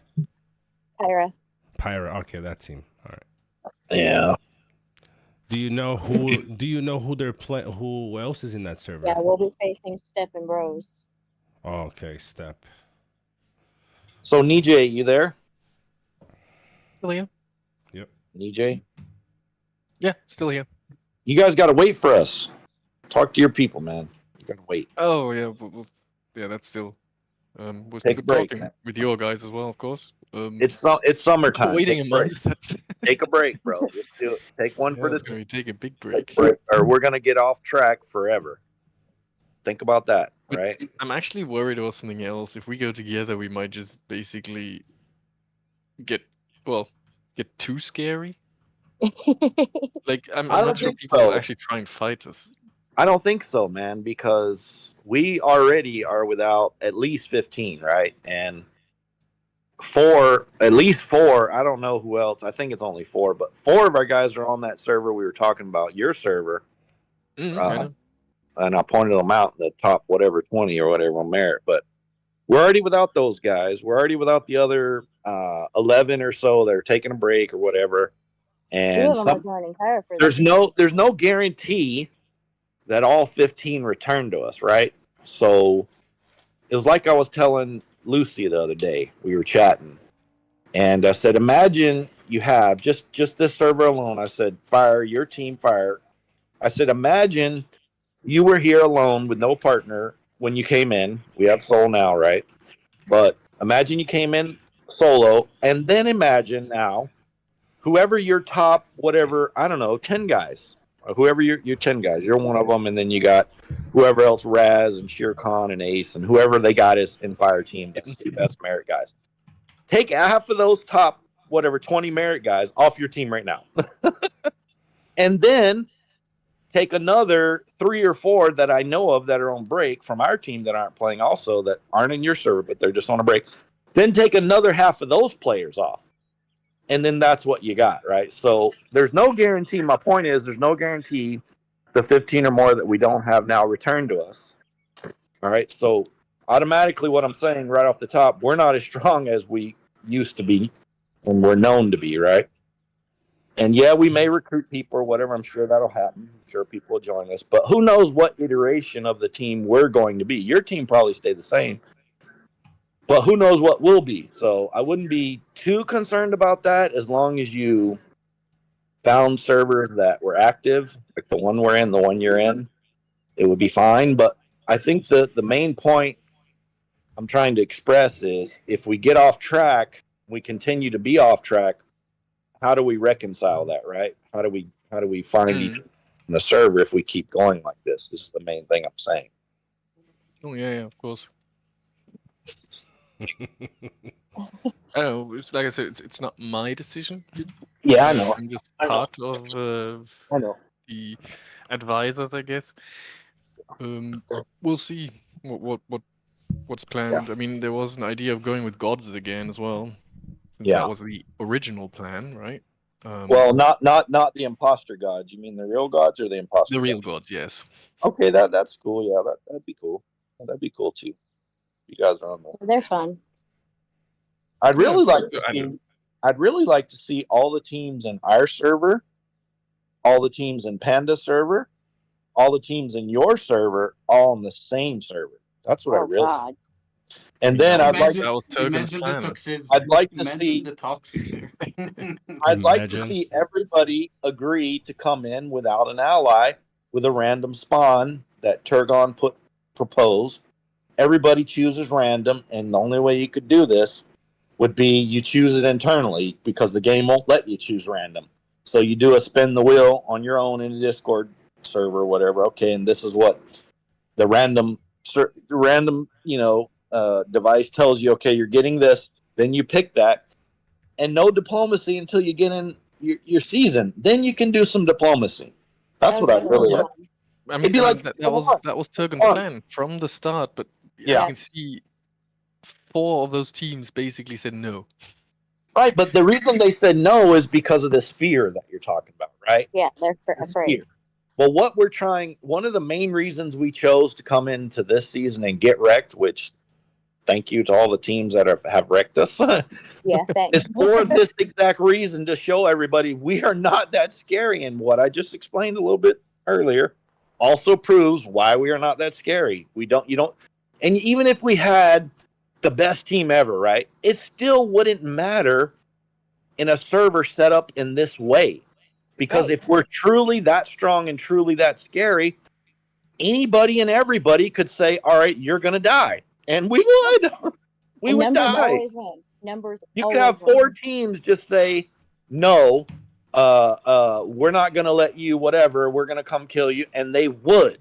Pyra. Pyra. Okay, that team. All right. Yeah. Do you know who they're playing? Who else is in that server? Yeah, we'll be facing Step and Bros. Oh, okay, Step. So, Nijay, you there? Still here? Nijay? Yeah, still here. You guys got to wait for us. Talk to your people, man. You got to wait. Oh yeah, yeah, that's still. Was Take a break, talking man. with your guys as well, of course. It's summertime. waiting Take a break. month. That's Take a break, bro. Just do it. Take one for the Can we take a big take break? a break, or we're gonna get off track forever. Think about that, But right? I'm actually worried about something else. If we go together, we might just basically get too scary. Like I'm I don't not sure think people so. will actually try and fight us. I don't think so, man, because we already are without at least 15, right? And at least four, I don't know who else. I think it's only four, but four of our guys are on that server we were talking about, your server. I Uh, know. and I pointed them out in the top, whatever, 20 or whatever on merit. But we're already without those guys. We're already without the other 11 or so that are taking a break or whatever. 2 And of them are joining Pyra for there's this. no guarantee that all 15 return to us, right? So it was like I was telling Lucy the other day. We were chatting, and I said, imagine you have just this server alone. I said, Fire, your team, Fire. I said, imagine you were here alone with no partner when you came in. We have Soul now, right? But imagine you came in solo, and then imagine now whoever your top, whatever, I don't know, 10 guys. Whoever your 10 guys, you're one of them, and then you got whoever else, Raz and Shere Khan and Ace, and whoever they got is in Fire Team. That's merit guys. Take half of those top, whatever, 20 merit guys off your team right now. And then take another 3 or 4 that I know of that are on break from our team that aren't playing also, that aren't in your server, but they're just on a break. Then take another half of those players off. And then that's what you got, right? So there's no guarantee. My point is there's no guarantee the 15 or more that we don't have now return to us. All right. So automatically what I'm saying right off the top, we're not as strong as we used to be and we're known to be, right? And yeah, we may recruit people or whatever. I'm sure that'll happen. I'm sure people will join us. But who knows what iteration of the team we're going to be. Your team probably stay the same. But who knows what will be. So I wouldn't be too concerned about that as long as you found servers that were active, like the one we're in, the one you're in. It would be fine. But I think the main point I'm trying to express is if we get off track, we continue to be off track, how do we reconcile that, right? How do we find each other in the server if we keep going like this? This is the main thing I'm saying. Oh yeah, of course. I don't know. It's like I said, it's not my decision. Yeah, I know. I'm just I know. part of I know. the advisors, I guess. We'll see what's planned. I mean, there was an idea of going with gods again as well, since Yeah. that was the original plan, right? Well, not the imposter gods. You mean the real gods or the imposter? The real gods? gods, yes. Okay, that's cool. Yeah, that'd be cool. That'd be cool too. You guys are on there. They're fun. I'd really Yeah, like to see. I'd really like to see all the teams in our server, all the teams in Panda's server, all the teams in your server, all on the same server. That's what I really. God. And then I'd like. That was Turgan's Imagine plan. the toxicity. I'd like to Imagine see the toxic there. I'd like to Imagine. see everybody agree to come in without an ally with a random spawn that Turgon proposed. Everybody chooses random, and the only way you could do this would be you choose it internally because the game won't let you choose random. So you do a spin the wheel on your own in a Discord server or whatever. Okay, and this is what the random device tells you. Okay, you're getting this. Then you pick that, and no diplomacy until you get in your season. Then you can do some diplomacy. That's what I really like. I mean, It'd be like that was Turgan's plan from the start, but as you can see, 4 of those teams basically said no. Right, but the reason they said no is because of this fear that you're talking about, right? Yeah, they're afraid. Well, one of the main reasons we chose to come into this season and get wrecked, which thank you to all the teams that have wrecked us, Yeah, thanks. is for this exact reason, to show everybody we are not that scary. And what I just explained a little bit earlier also proves why we are not that scary. And even if we had the best team ever, right, it still wouldn't matter in a server set up in this way. Because if we're truly that strong and truly that scary, anybody and everybody could say, all right, you're going to die. And we would. We would numbers die. always win. Numbers You could have 4 teams just say, no, we're not going to let you, whatever, we're going to come kill you. And they would.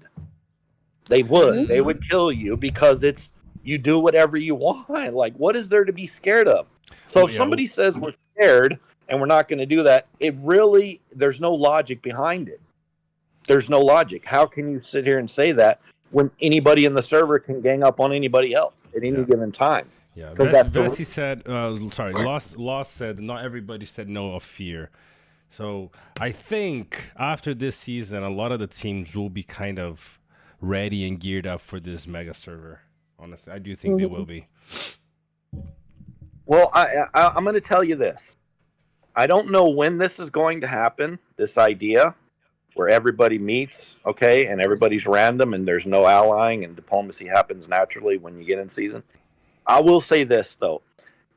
They would. Mhm. They would kill you because you do whatever you want. Like, what is there to be scared of? So if somebody says we're scared and we're not going to do that, there's no logic behind it. There's no logic. How can you sit here and say that when anybody in the server can gang up on anybody else at any given time? Yeah, Because Vessi said, Lost said, not everybody said no of fear. So I think after this season, a lot of the teams will be kind of ready and geared up for this mega server. Honestly, I do think they will be. Well, I'm going to tell you this. I don't know when this is going to happen, this idea where everybody meets, okay, and everybody's random and there's no allying and diplomacy happens naturally when you get in season. I will say this, though.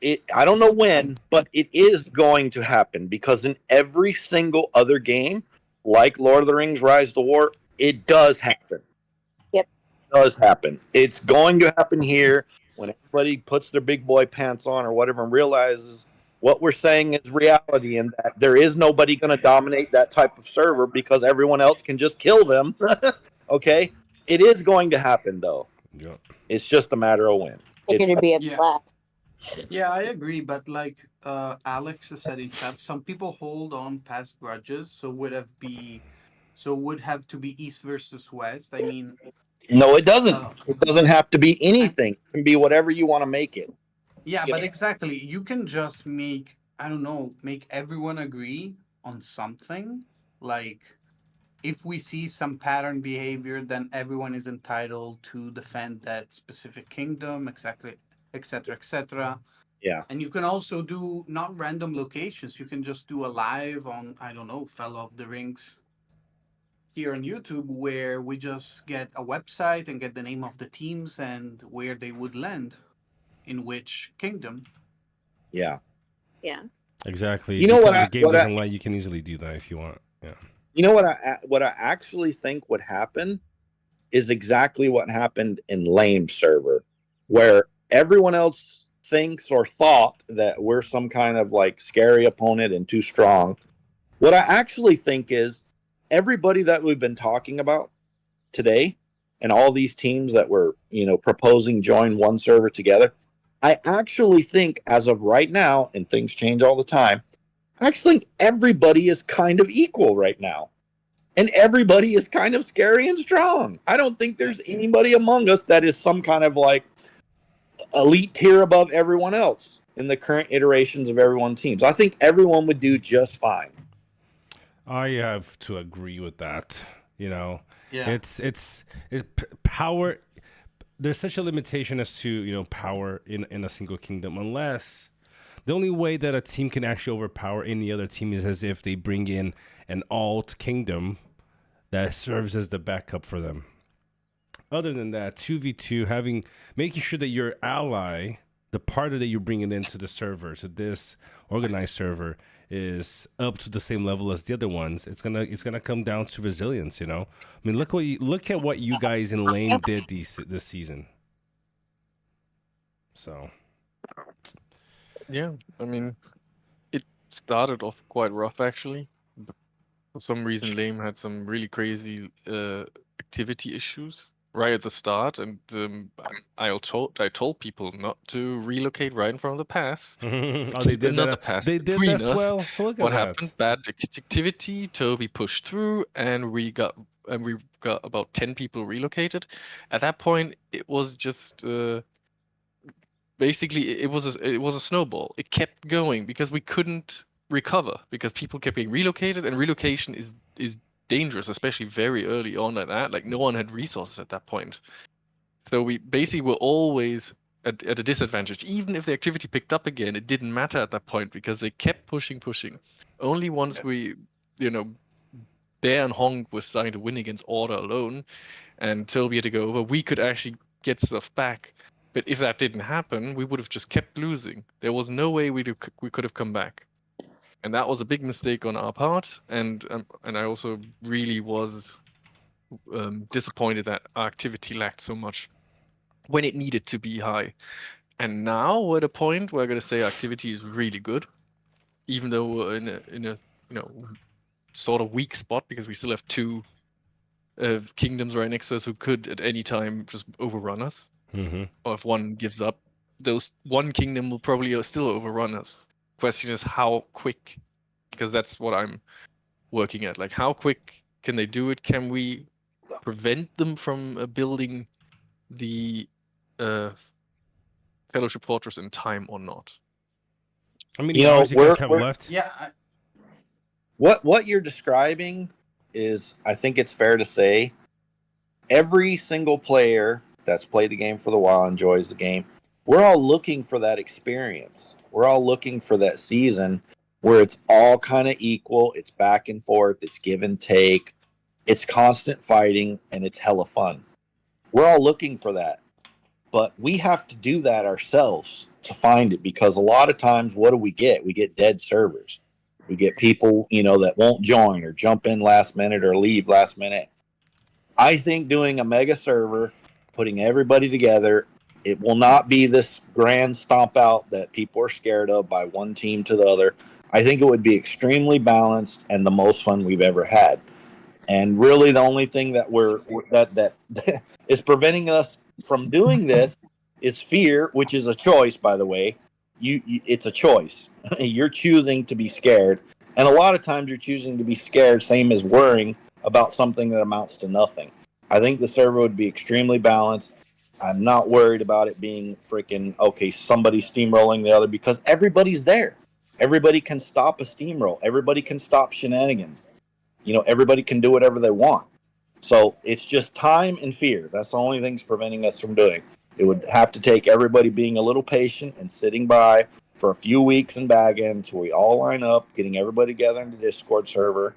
I don't know when, but it is going to happen because in every single other game, like Lord of the Rings, Rise to War, it does happen. Yep. It does happen. It's going to happen here when everybody puts their big boy pants on or whatever and realizes what we're saying is reality and that there is nobody going to dominate that type of server because everyone else can just kill them. Okay? It is going to happen, though. Yep. It's just a matter of when. It's going to be a blast. Yeah, I agree. But like Alex has said in chat, some people hold on past grudges, so would have be So it would have to be East versus West. I mean, No, it doesn't. uh, It doesn't have to be anything. It can be whatever you want to make it. yeah, but exactly. You can just make, I don't know, make everyone agree on something. Like, if we see some pattern behavior, then everyone is entitled to defend that specific kingdom, exactly, etc., etc. Yeah. And you can also do not random locations. You can just do a live on, I don't know, Fellow of the Rings here on YouTube, where we just get a website and get the name of the teams and where they would land in which kingdom. Yeah. Yeah. Exactly. You know Because what I- the game what I- doesn't let you can easily do that if you want. Yeah. You know what I actually think would happen is exactly what happened in Lame server, where everyone else thinks or thought that we're some kind of like scary opponent and too strong. What I actually think is everybody that we've been talking about today and all these teams that were, proposing join one server together, I actually think as of right now, and things change all the time, I actually think everybody is kind of equal right now. And everybody is kind of scary and strong. I don't think there's anybody among us that is some kind of like elite tier above everyone else in the current iterations of everyone's teams. I think everyone would do just fine. I have to agree with that. Yeah. It's power. There's such a limitation as to power in a single kingdom, unless the only way that a team can actually overpower any other team is as if they bring in an alt kingdom that serves as the backup for them. Other than that, 2v2, making sure that your ally, the party that you're bringing into the server, to this organized server, is up to the same level as the other ones. It's gonna come down to resilience. I mean, look at what you guys in Lane did this season. So. Yeah, I mean, it started off quite rough actually. For some reason, Lame had some really crazy activity issues right at the start, and I told people not to relocate right in front of the pass. Oh, Keep another pass they did between that us. well. Look at What that. happened? Bad activity. Toby pushed through, and we got about 10 people relocated. At that point, it was just basically it was a snowball. It kept going because we couldn't recover because people kept being relocated, and relocation is dangerous, especially very early on like that. Like, no one had resources at that point. So we basically were always at a disadvantage. Even if the activity picked up again, it didn't matter at that point because they kept pushing. Only once we, Bear and Honk was starting to win against Order alone, and Toby had to go over, we could actually get stuff back. But if that didn't happen, we would have just kept losing. There was no way we could have come back. And that was a big mistake on our part, and I also really was disappointed that our activity lacked so much when it needed to be high. And now we're at a point where I'm gonna say activity is really good, even though we're in a sort of weak spot because we still have two kingdoms right next to us who could at any time just overrun us. Mm-hmm. Or if one gives up, those one kingdom will probably still overrun us. Question is how quick, because that's what I'm working at. Like, how quick can they do it? Can we prevent them from building the Fellowship Fortress in time or not? How many hours you guys have left? Yeah. What you're describing is, I think it's fair to say, every single player that's played the game for the while enjoys the game. We're all looking for that experience. We're all looking for that season where it's all kind of equal. It's back and forth. It's give and take. It's constant fighting, and it's hella fun. We're all looking for that. But we have to do that ourselves to find it, because a lot of times, what do we get? We get dead servers. We get people, that won't join or jump in last minute or leave last minute. I think doing a mega server, putting everybody together, it will not be this grand stomp out that people are scared of by one team to the other. I think it would be extremely balanced and the most fun we've ever had. And really, the only thing that that is preventing us from doing this is fear, which is a choice, by the way. It's a choice. You're choosing to be scared, and a lot of times you're choosing to be scared, same as worrying, about something that amounts to nothing. I think the server would be extremely balanced. I'm not worried about it being freaking, okay, somebody steamrolling the other, because everybody's there. Everybody can stop a steamroll. Everybody can stop shenanigans. You know, everybody can do whatever they want. So it's just time and fear. That's the only things preventing us from doing. It would have to take everybody being a little patient and sitting by for a few weeks in back-end until we all line up, getting everybody together in the Discord server,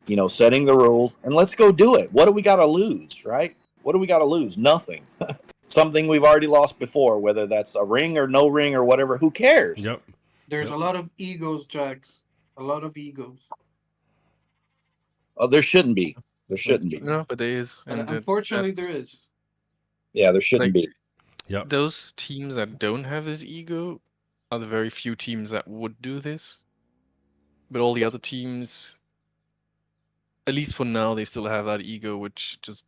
you know, setting the rules, and let's go do it. What do we got to lose, right? What do we got to lose? Nothing. Something we've already lost before, whether that's a ring or no ring or whatever. Who cares? Yep. There's a lot of egos, Jax. A lot of egos. Oh, there shouldn't be. There shouldn't be. No, but there is. But And unfortunately, that's- there is. Yeah, there shouldn't Like- be. Yep. Those teams that don't have this ego are the very few teams that would do this. But all the other teams, at least for now, they still have that ego, which just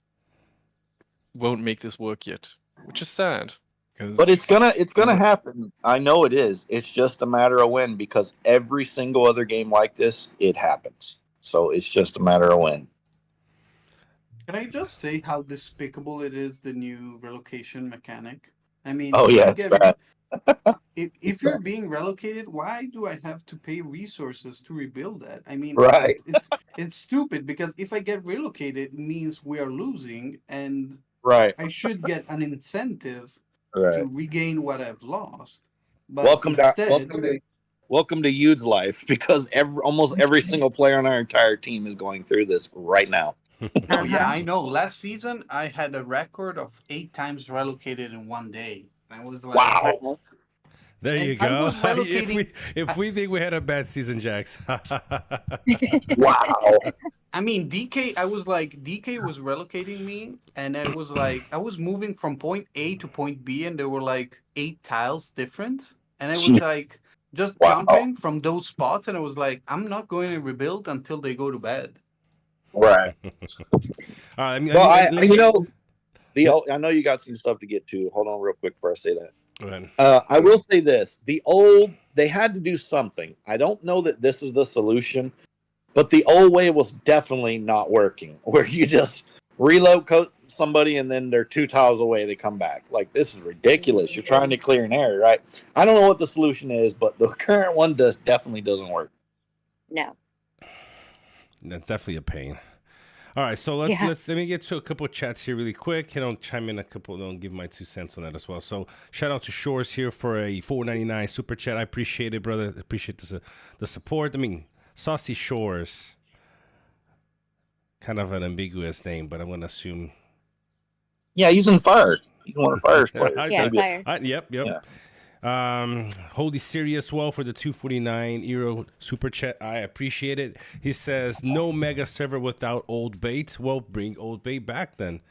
won't make this work yet, which is sad. But it's gonna happen. I know it is. It's just a matter of when, because every single other game like this, it happens. So it's just a matter of when. Can I just say how despicable it is, the new relocation mechanic? I mean, Oh, yeah, it's bad. If you're being relocated, why do I have to pay resources to rebuild that? I mean, Right. it's stupid, because if I get relocated, it means we are losing, and Right. I should get an incentive Right. to regain what I've lost. But Welcome instead, to Yude's life, because almost every single player on our entire team is going through this right now. oh yeah, I know. Last season, I had a record of 8 times relocated in one day. I was like, Wow. There And you I go. was relocating- if we think we had a bad season, Jax. Wow. I mean, DK was relocating me, and I was like, I was moving from point A to point B, and there were like 8 tiles different, and I was like, just Wow. jumping from those spots, and I was like, I'm not going to rebuild until they go to bed. Right. All right, I Well, I know you got some stuff to get to. Hold on real quick before I say that. Go ahead. I will say this. They had to do something. I don't know that this is the solution, but the old way was definitely not working, where you just reload somebody and then they're 2 tiles away, they come back. Like, this is ridiculous. You're trying to clear an area, right? I don't know what the solution is, but the current one definitely doesn't work. No. That's definitely a pain. All right, so let me get to a couple of chats here really quick. Chime in a couple. Don't give my 2 cents on that as well. So shout out to Shores here for a $4.99 super chat. I appreciate it, brother. I appreciate the support. I mean, Saucy Shores, kind of an ambiguous name, but I'm gonna assume. Yeah, he's in fire. He's one of the Fire's players. Yeah, fire. Yep. Yeah. Holy serious well for the 249 euro super chat. I appreciate it. He says no mega server without old bait. Well, bring old bait back then,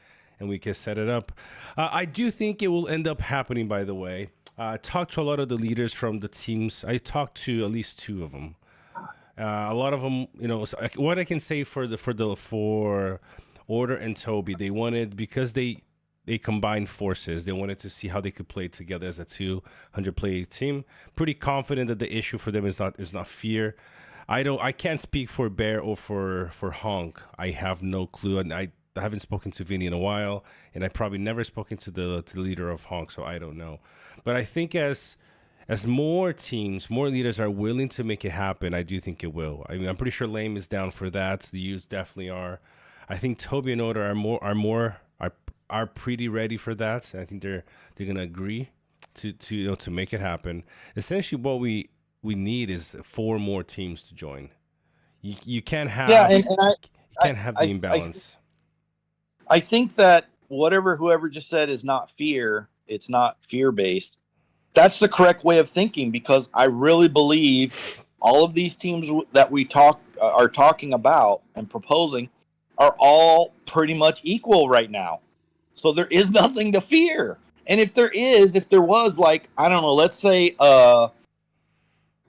and we can set it up. I do think it will end up happening. By the way, I talked to a lot of the leaders from the teams. I talked to at least 2 of them. A lot of them, what I can say for Order and Toby, they wanted, because they combined forces. They wanted to see how they could play together as a 200-player team. Pretty confident that the issue for them is not fear. I can't speak for Bear or for Honk. I have no clue, and I haven't spoken to Vinny in a while, and I probably never spoken to the leader of Honk, so I don't know. But I think as more teams, more leaders are willing to make it happen, I do think it will. I mean, I'm pretty sure Lame is down for that. The youths definitely are. I think Toby and Order are pretty ready for that. And I think they're gonna agree to make it happen. Essentially, what we need is 4 more teams to join. You can't have the imbalance. I think that whoever just said is not fear. It's not fear based. That's the correct way of thinking, because I really believe all of these teams that we are talking about and proposing are all pretty much equal right now. So there is nothing to fear. And if there was, like, I don't know, let's say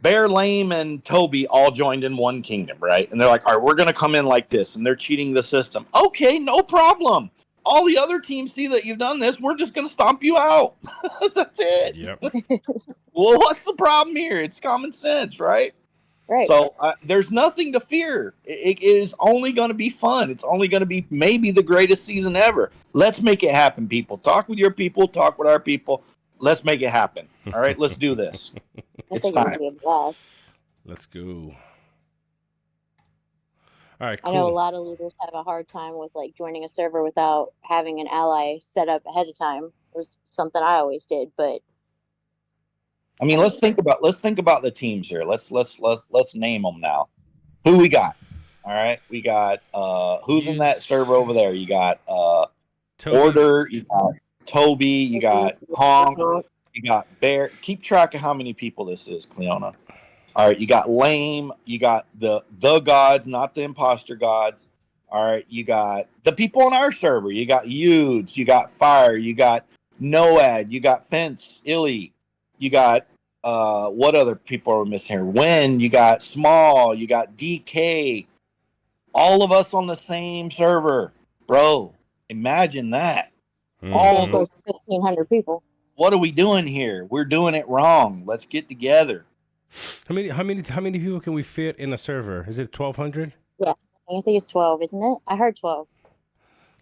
Bear, Lame, and Toby all joined in one kingdom, right? And they're like, all right, we're going to come in like this, and they're cheating the system. Okay, no problem. All the other teams see that you've done this, we're just going to stomp you out. That's it. Yep. Well, what's the problem here? It's common sense, right? Right. So there's nothing to fear. It is only going to be fun. It's only going to be maybe the greatest season ever. Let's make it happen, people. Talk with your people. Talk with our people. Let's make it happen. All right, let's do this. I It's think it time. would be a blast. Let's go. All right, I know a cool. lot of leaders have a hard time with like joining a server without having an ally set up ahead of time. It was something I always did, but I mean, let's think about the teams here. Let's name them now. Who we got? All right, we got who's in that server over there? You got Toby. Order. You got Toby. You got Honk. You got Bear. Keep track of how many people this is, Cleona. All right, you got Lame. You got the gods, not the imposter gods. All right, you got the people on our server. You got Yudes. You got Fire. You got Noad. You got Fence. Illy. You got what other people are missing here? Wen. You got Small. You got DK. All of us on the same server, bro. Imagine that. all close to 1,500 people. What are we doing here? We're doing it wrong. Let's get together. How many people can we fit in a server? Is it 1,200? Yeah, I think it's 12, isn't it? I heard 12.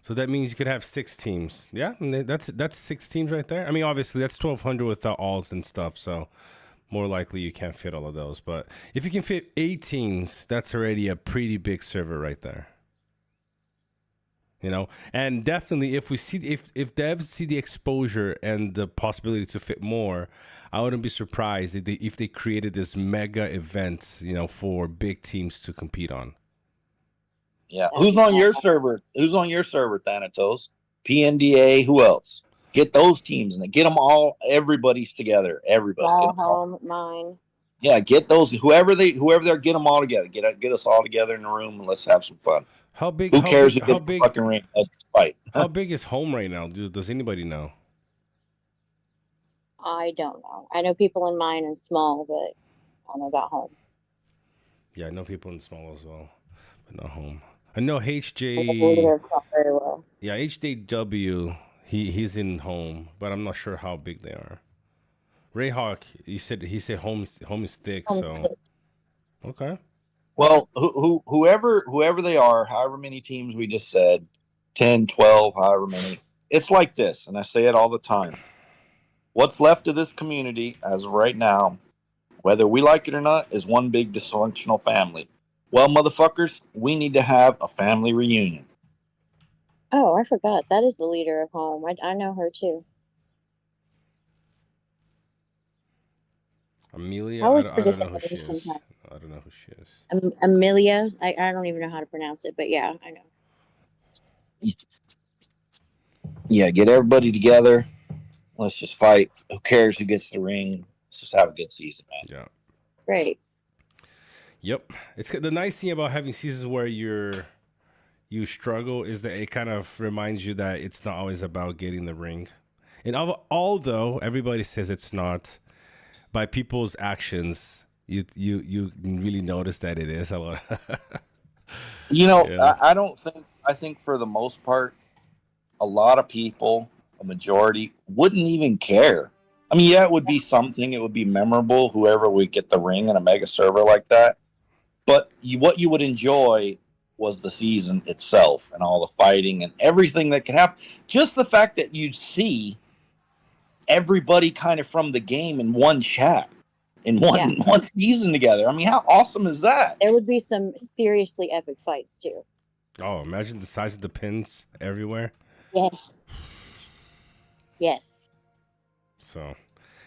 So that means you could have 6 teams. Yeah, and that's 6 teams right there. I mean, obviously that's 1,200 with the alls and stuff. So more likely you can't fit all of those. But if you can fit 8 teams, that's already a pretty big server right there. You know, and definitely if devs see the exposure and the possibility to fit more, I wouldn't be surprised if they created this mega events, you know, for big teams to compete on. Yeah. Who's on your server? Who's on your server, Thanatos? PNDA, who else? Get those teams and get them all, everybody's together. Everybody. All home, mine. Yeah, get those whoever they're get them all together. Get us all together in the room and let's have some fun. How big? Who cares who gets the fucking ring? Let's fight. How big is home right now? Does anybody know? I don't know. I know people in mine and small, but I don't know about home. Yeah, I know people in small as well, but not home. I know HJ. Very well. Yeah, HJW. He's in home, but I'm not sure how big they are. Rayhawk, he said home is thick. Home's so thick. Okay. Well, whoever they are, however many teams we just said, 10, 12, however many, it's like this, and I say it all the time. What's left of this community as of right now, whether we like it or not, is one big dysfunctional family. Well, motherfuckers, we need to have a family reunion. Oh, I forgot. That is the leader of home. I know her too. Amelia, I always I forget don't know who that she is. sometimes. I don't know who she is. Amelia. I don't even know how to pronounce it, but yeah, I know. Yeah, get everybody together. Let's just fight. Who cares who gets the ring? Let's just have a good season, man. Yeah. Great. Yep. It's the nice thing about having seasons where you struggle is that it kind of reminds you that it's not always about getting the ring. And although everybody says it's not, by people's actions, you really notice that it is a lot. You know, Yeah. I think for the most part, a lot of people, a majority, wouldn't even care. I mean, yeah, it would be something. It would be memorable, whoever would get the ring in a mega server like that. But what you would enjoy was the season itself and all the fighting and everything that could happen. Just the fact that you'd see everybody kind of from the game in one chat, in one season together. I mean, how awesome is that? There would be some seriously epic fights too. Oh, imagine the size of the pins everywhere. Yes. Yes. So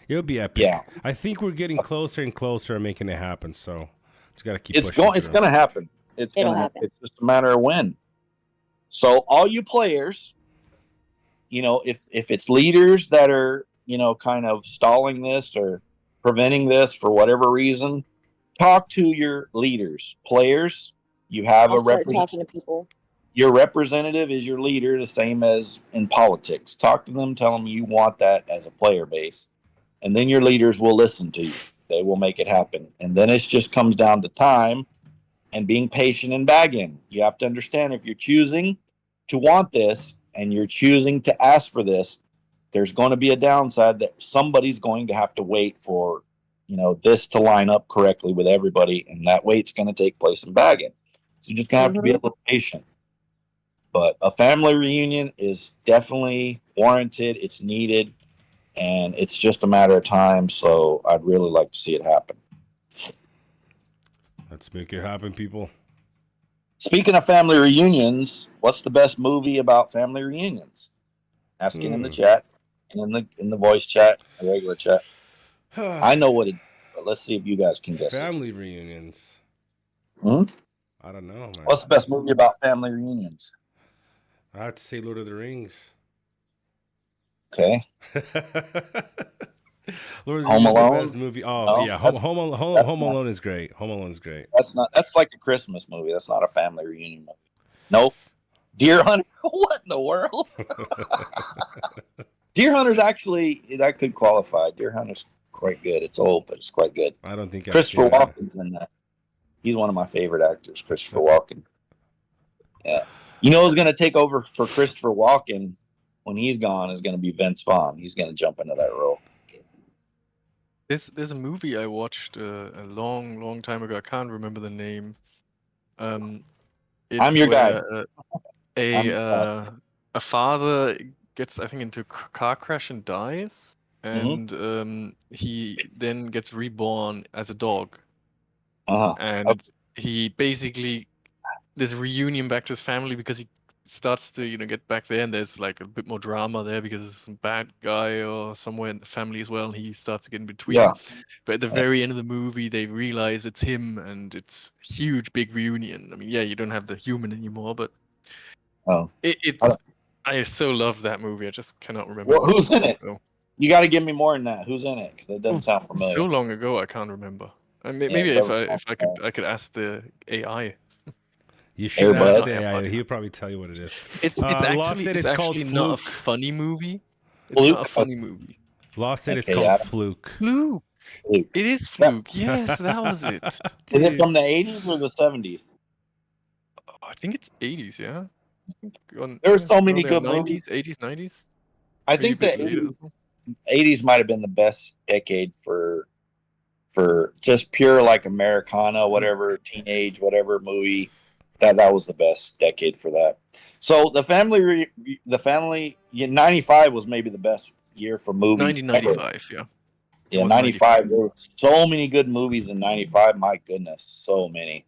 it would be epic. Yeah. I think we're getting closer and closer and making it happen. So just gotta keep. It's pushing It's through. going to happen. It'll happen. It's just a matter of when. So all you players, you know, if it's leaders that are, you know, kind of stalling this or preventing this for whatever reason, talk to your leaders. Players, you have I'll a start representative. talking to people. Your representative is your leader, the same as in politics. Talk to them, tell them you want that as a player base, and then your leaders will listen to you. They will make it happen. And then it just comes down to time and being patient and bagging. You have to understand, if you're choosing to want this and you're choosing to ask for this, there's going to be a downside that somebody's going to have to wait for, this to line up correctly with everybody, and that way it's going to take place in bagging. So you just gonna have to be a little patient. But a family reunion is definitely warranted. It's needed, and it's just a matter of time. So I'd really like to see it happen. Let's make it happen, people. Speaking of family reunions, what's the best movie about family reunions? Asking in the chat, and in the voice chat, the regular chat. I know what it is, but let's see if you guys can guess Family reunions. it. I don't know, man. What's the best movie about family reunions? I have to say Lord of the Rings. Okay. Lord of the Home Rings is the Alone? best movie. Oh No, yeah, that's Home not- Alone is great. Home Alone is great. That's like a Christmas movie. That's not a family reunion movie. Nope. Deer Hunter. What in the world? Deer Hunter's actually, that could qualify. Deer Hunter's quite good. It's old, but it's quite good. I don't think Christopher I've seen it. Walken's in that. He's one of my favorite actors, Christopher Walken. Yeah. You know who's going to take over for Christopher Walken when he's gone is going to be Vince Vaughn. He's going to jump into that role. There's a movie I watched a long time ago. I can't remember the name. It's I'm your guy. where a father gets, I think, into a car crash and dies, and he then gets reborn as a dog, and he basically there's a reunion back to his family because he starts to get back there, and there's like a bit more drama there because there's some bad guy or somewhere in the family as well, and he starts to get in between. Yeah. But at the very end of the movie, they realize it's him, and it's a huge big reunion. I mean, yeah, you don't have the human anymore, but I so love that movie. I just cannot remember. Well, who's in it? So. You got to give me more than that. Who's in it? Because it doesn't sound familiar. So long ago, I can't remember. Maybe if I could ask the AI. You should Airbud. ask the AI. He'll probably tell you what it is. It's actually not a funny movie. It's Fluke? not a funny movie. Lost said it's Okay, called Adam. Fluke. Fluke. Fluke. It is Fluke. Yes, that was it. Is it from the 80s or the 70s? I think it's 80s, yeah. There were so many good 90s, movies. 80s, 90s. I think the Maybe a bit later. 80s might have been the best decade for just pure like Americana, whatever, teenage, whatever movie. That was the best decade for that. So the family 95 was maybe the best year for movies. 1995, yeah. Yeah, 95. There were so many good movies in 95. My goodness, so many.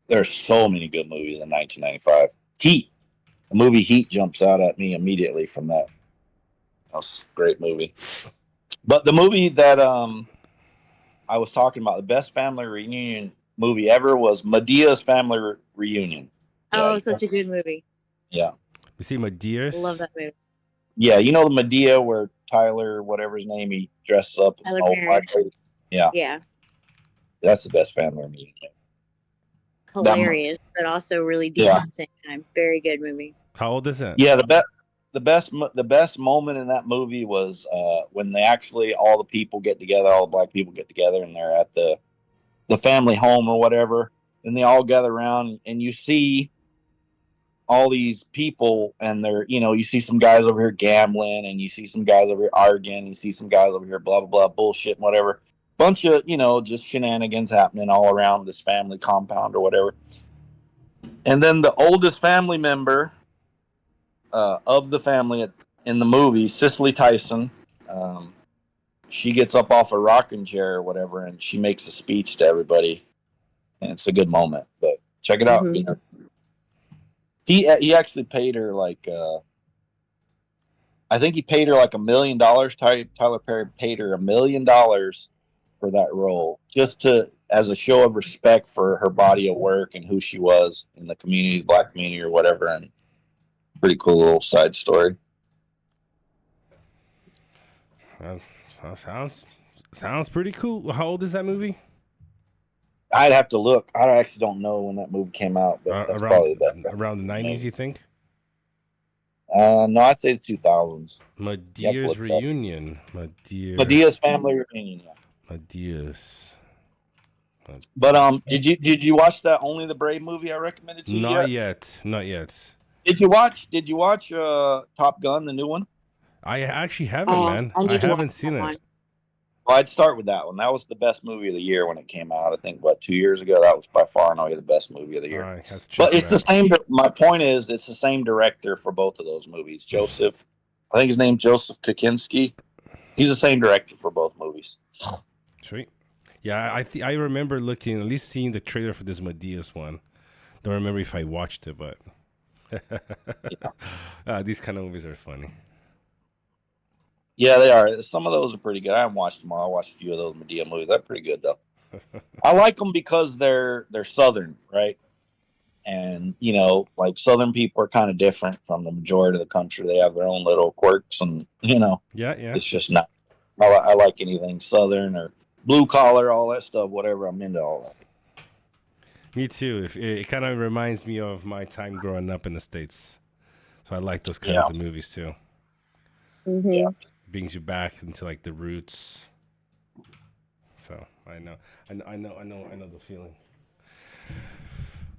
There's so many good movies in 1995. Heat. The movie Heat jumps out at me immediately from that. That was a great movie. But the movie that I was talking about, the best family reunion movie ever was Medea's Family Reunion. Oh, such a good movie. Yeah. We see Medea's. Love that movie. Yeah, you know the Medea where Tyler, whatever his name, he dresses up as an Tyler old Perry. black lady. Yeah. Yeah. That's the best family reunion. Hilarious, but also really deep at the same time. Very good movie. How old is it? Yeah, the best moment in that movie was when they actually all the people get together, all the black people get together, and they're at the family home or whatever, and they all gather around, and you see all these people, and they're you see some guys over here gambling, and you see some guys over here arguing, you see some guys over here blah blah blah bullshit and whatever, bunch of just shenanigans happening all around this family compound or whatever. And then the oldest family member of the family in the movie, Cicely Tyson, she gets up off a rocking chair or whatever, and she makes a speech to everybody, and it's a good moment. But check it out. Mhm. He actually paid her like I think he paid her like $1 million. Tyler Perry paid her $1 million for that role, just as a show of respect for her body of work and who she was in the community, the black community or whatever. And pretty cool little side story. Sounds pretty cool. How old is that movie? I'd have to look. I actually don't know when that movie came out, but that's probably the best. Around the 90s, you think? No, I'd say the 2000s. Medea's Reunion. Medea's Family Reunion. Yeah. Medea's. But did you watch that Only the Brave movie I recommended to you? Not yet. Did you watch Top Gun, the new one? I actually haven't, man. I haven't seen it. Well, I'd start with that one. That was the best movie of the year when it came out. I think, 2 years ago? That was by far and away the best movie of the year. All right, have to check But it it's the out. same. My point is, it's the same director for both of those movies. Joseph, I think his name's Joseph Kosinski. He's the same director for both movies. Sweet. Yeah, I remember looking, at least seeing the trailer for this Medea's one. Don't remember if I watched it, but these kind of movies are funny. Yeah, they are. Some of those are pretty good. I haven't watched them all. I watched a few of those Medea movies. They're pretty good though. I like them because they're Southern, right? And like Southern people are kind of different from the majority of the country. They have their own little quirks, and Yeah. it's just not. I like anything Southern or blue collar, all that stuff. Whatever, I'm into all that. Me too. It kind of reminds me of my time growing up in the States. So I like those kinds of movies too. Mm-hmm. Brings you back into like the roots. So I know the feeling.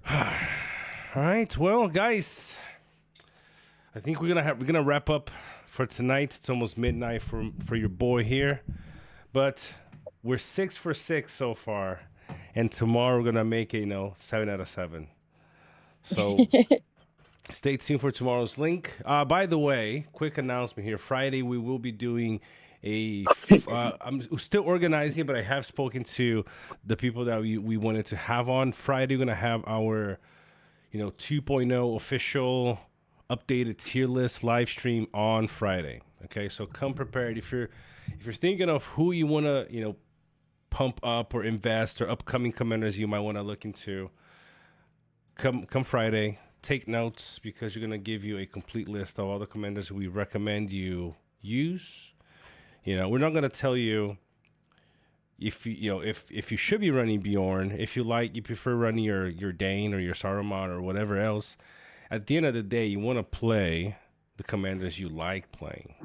All right, well, guys, I think we're gonna wrap up for tonight. It's almost midnight for your boy here, but we're 6 for 6 so far, and tomorrow we're gonna make a 7 out of 7. So stay tuned for tomorrow's link. By the way, quick announcement here: Friday we will be doing I'm still organizing, but I have spoken to the people that we wanted to have on Friday. We're gonna have our 2.0 official updated tier list live stream on Friday. Okay, so come prepared. If you're thinking of who you want to pump up or invest, or upcoming commanders you might want to look into, come Friday. Take notes, because we're gonna give you a complete list of all the commanders we recommend you use. We're not gonna tell you if you should be running Bjorn. If you prefer running your Dane or your Saruman or whatever else. At the end of the day, you want to play the commanders you like playing.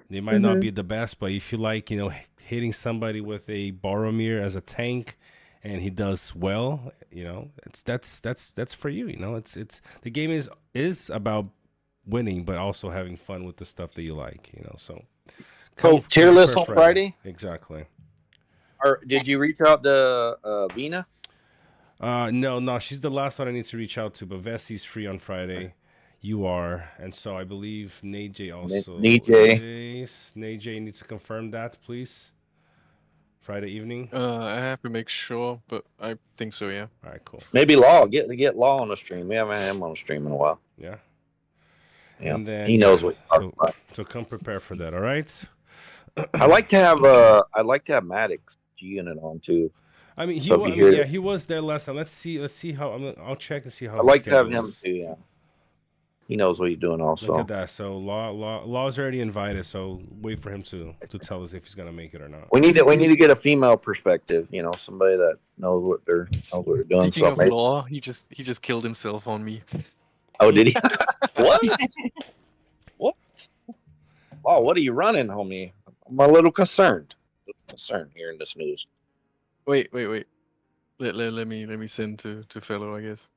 They might not be the best, but if you like, hitting somebody with a Boromir as a tank, and he does well, that's for you. It's the game is about winning, but also having fun with the stuff that you like. So tier list on Friday? Exactly. Or did you reach out to Vina? No, she's the last one I need to reach out to. But Vessi's free on Friday. You are, and so I believe Najay also. Najay needs to confirm that, please. Friday evening. I have to make sure, but I think so. Yeah. All right, cool. Maybe Law get Law on the stream. We haven't had him on the stream in a while. Yeah. Yeah. And then he knows what. So come prepare for that. All right. I like to have Maddox G unit on too. I mean, So he was there last time. Let's see how I'll check and see how. I like to have him too. Yeah, he knows what he's doing. Also, look at that. So Law's already invited. So wait for him to tell us if he's gonna make it or not. we need to get a female perspective. Somebody that knows what they're doing. Speaking of Law, he just killed himself on me. Oh, did he? What? What? Wow, what are you running, homie? I'm a little concerned. Hearing this news. Wait. Let me send to fellow, I guess.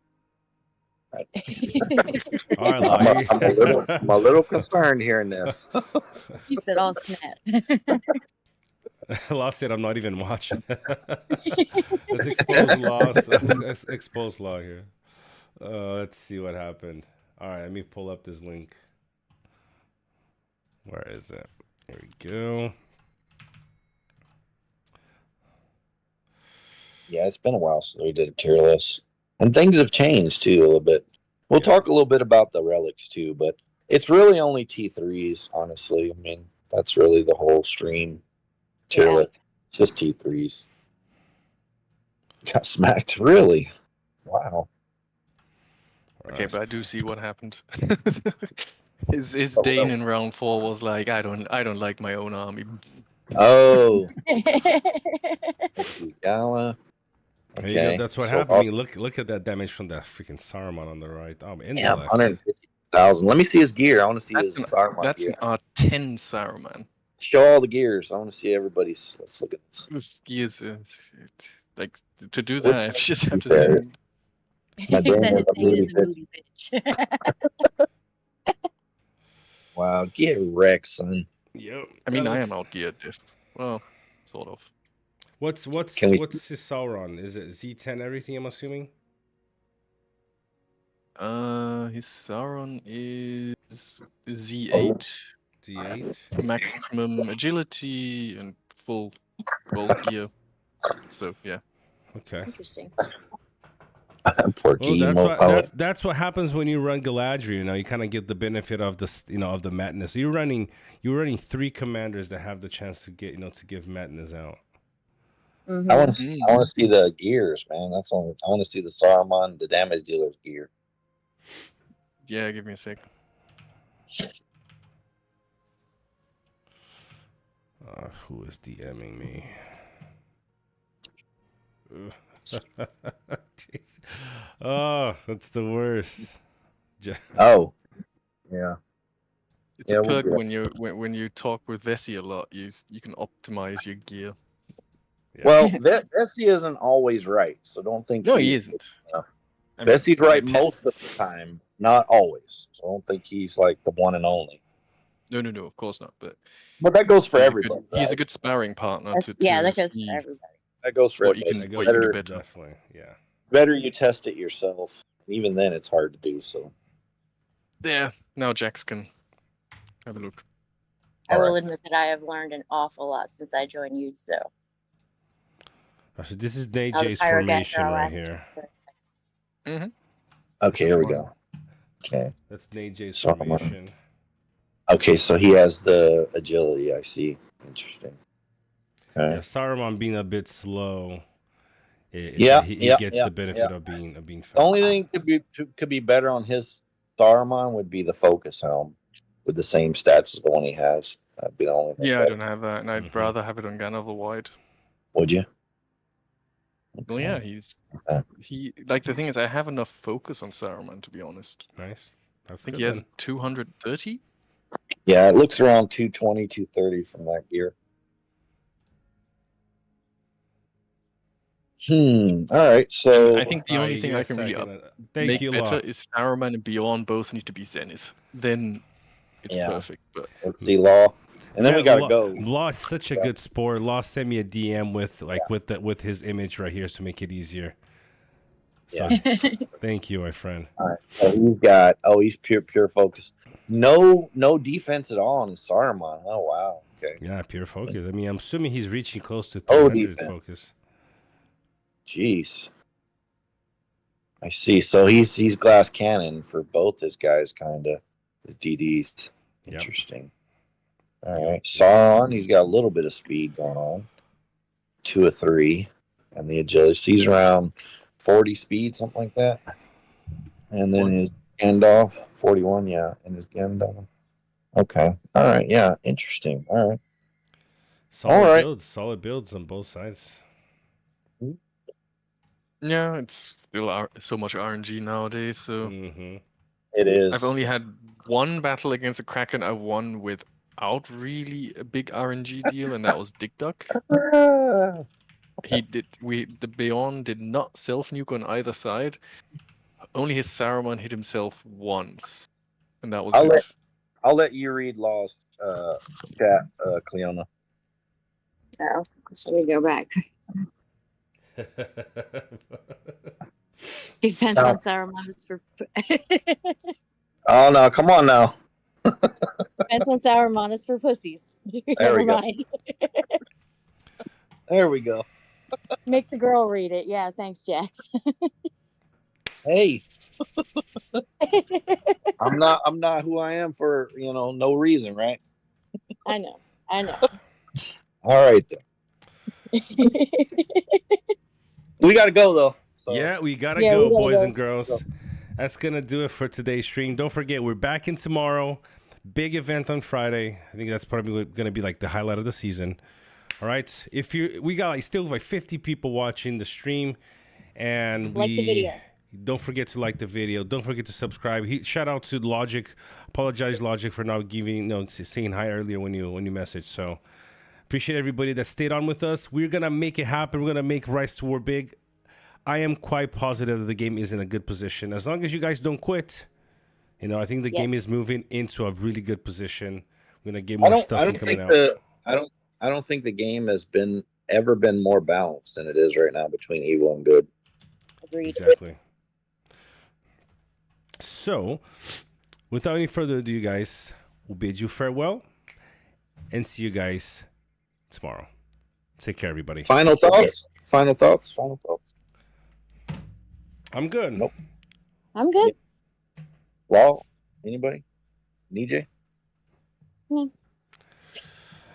All right, I'm a little concerned hearing this. He said, "I'll snap." Law said, "I'm not even watching." Let's expose Law. Let's expose Law here. Let's see what happened. All right, let me pull up this link. Where is it? Here we go. Yeah, it's been a while since we did a tier list. And things have changed too a little bit. We'll talk a little bit about the relics too, but it's really only T3s, honestly. I mean, that's really the whole stream tier list. It's just T3s. Got smacked, really? Wow. Okay, but I do see what happened. His Dane in round 4 was like, I don't like my own army. Oh. Gala. Okay. Yeah, that's what happened. I mean, look at that damage from that freaking Saruman on the right. Yeah, 150,000. Let me see his gear. I want to see his Saruman That's gear. an R10 Saruman. Show all the gears. I want to see everybody's. Let's look at this. With gears, like to do that, I just have to send. He said his name is a booty bitch. Wow, get wrecked, son. Yep. I mean, I am outgeared. Well, sort of. What's his Sauron? Is it Z10 everything? I'm assuming. His Sauron is Z8, Z8. maximum agility and full gold gear. So yeah. Okay. Interesting. Poor Well, Guillermo. that's what happens when you run Galadriel. You know, you kind of get the benefit of of the madness. So you're running 3 commanders that have the chance to get to give madness out. Mhm. I want to see the gears, man. I want to see the Saruman, the damage dealer's gear. Yeah, give me a sec. Who is DMing me? Jeez. Oh, that's the worst. Oh, yeah. It's Yeah, a we'll perk do when you talk with Vessi a lot. You can optimize your gear. Yeah. Well, Vessi isn't always right, so don't think No, he he's- isn't. no. I mean, Vessi's right the most of test- the time, not always. So don't think he's like the one and only. No, of course not. But But that goes for he's everybody. He's a right? good sparring partner That's- to yeah, that goes see for everybody. That goes for what you everybody. can- That what goes you can do better, better. Definitely, yeah. better you test it yourself. Even then, it's hard to do. So Yeah, now Jax can have a look. I will Alright. admit that I have learned an awful lot since I joined you. So So this is I was a NAJ's pyrocaster formation all right last here. year, okay, here we go. Okay, That's NAJ's Saruman. formation. okay. So he has the agility. I see. Interesting. Okay. Yeah, Saruman being a bit slow. He gets the benefit of being fast. The only thing could be better on his Saruman would be the focus helm with the same stats as the one he has. That'd be the only thing. Yeah, I better. don't have that, and I'd Mhm. rather have it on Ganover Wide. Would you? Well, yeah, he like the thing is, I have enough focus on Saruman, to be honest. Nice. That's I think good he has then. 230. Yeah, it looks around 220, 230 from that gear. All right. So I think the only thing I can really make you, better Lot. is Saruman and Beyond both need to be Zenith. Then it's Yeah. perfect. But let's see Law, and then we gotta go. Law is such a good sport. Law sent me a DM with his image right here to make it easier. So thank you, my friend. All right. So he's pure focus. No defense at all on his Saruman. Oh wow. Okay. Yeah, pure focus. I mean, I'm assuming he's reaching close to Oh, 300 defense. focus. Jeez. I see. So he's glass cannon for both his guys, kind of his DDs. Yep. Interesting. All right, Sauron. He's got a little bit of speed going on. 2 of 3, and the agility. He's around 40 speed, something like that. And then his Gandalf 41. Yeah, and his Gandalf. Okay. All right. Yeah. Interesting. All right. Solid builds on both sides. yeah, it's still so much RNG nowadays. So Mm-hmm. It is. I've only had one battle against a Kraken I won without really a big RNG deal, and that was Dick Duck. The Beyond did not self nuke on either side. Only his Saruman hit himself once, and that was it. I'll let you read Law's chat, Cleona. so let me go back. Defense on Saruman is for Oh no! Come on now. defense on Saruman is for pussies. There Never we go. mind. There we go. Make the girl read it. Yeah, thanks, Jax. Hey, I'm not who I am for no reason, right? I know. All right then. We gotta go though. So. Yeah, we gotta Yeah, go, we gotta boys go. and girls. That's gonna do it for today's stream. Don't forget, we're back in tomorrow. Big event on Friday. I think that's probably gonna be like the highlight of the season. All right. We got still 50 people watching the stream, and Like the video. don't forget to like the video. Don't forget to subscribe. Shout out to Logic. Apologize, Logic, for not saying hi earlier when you messaged. So appreciate everybody that stayed on with us. We're gonna make it happen. We're gonna make Rise to War big. I am quite positive that the game is in a good position. As long as you guys don't quit, I think the game is moving into a really good position. We're gonna get more stuff coming out. I don't think the game has ever been more balanced than it is right now between evil and good. Agreed. Exactly. So, without any further ado, you guys, we'll bid you farewell and see you guys tomorrow. Take care, everybody. Final thoughts. Final thoughts. Final thoughts. I'm good. Nope. I'm good. Law. Anybody? DJ?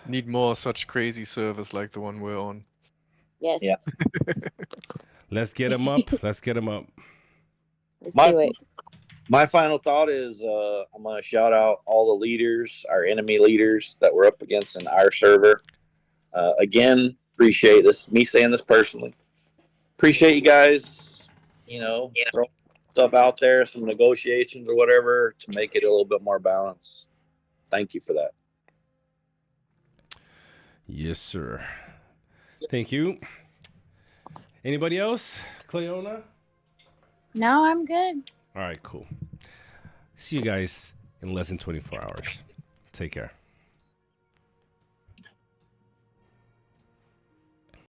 Need more such crazy servers like the one we're on. Yes. Yeah. Let's get them up. Let's get them up. Let's My- do it. My final thought is I'm going to shout out all the leaders, our enemy leaders that we're up against in our server. Again, appreciate this, me saying this personally. Appreciate you guys, throwing stuff out there, some negotiations or whatever to make it a little bit more balanced. Thank you for that. Yes, sir. Thank you. Anybody else? Cleona? No, I'm good. All right, cool. See you guys in less than 24 hours. Take care.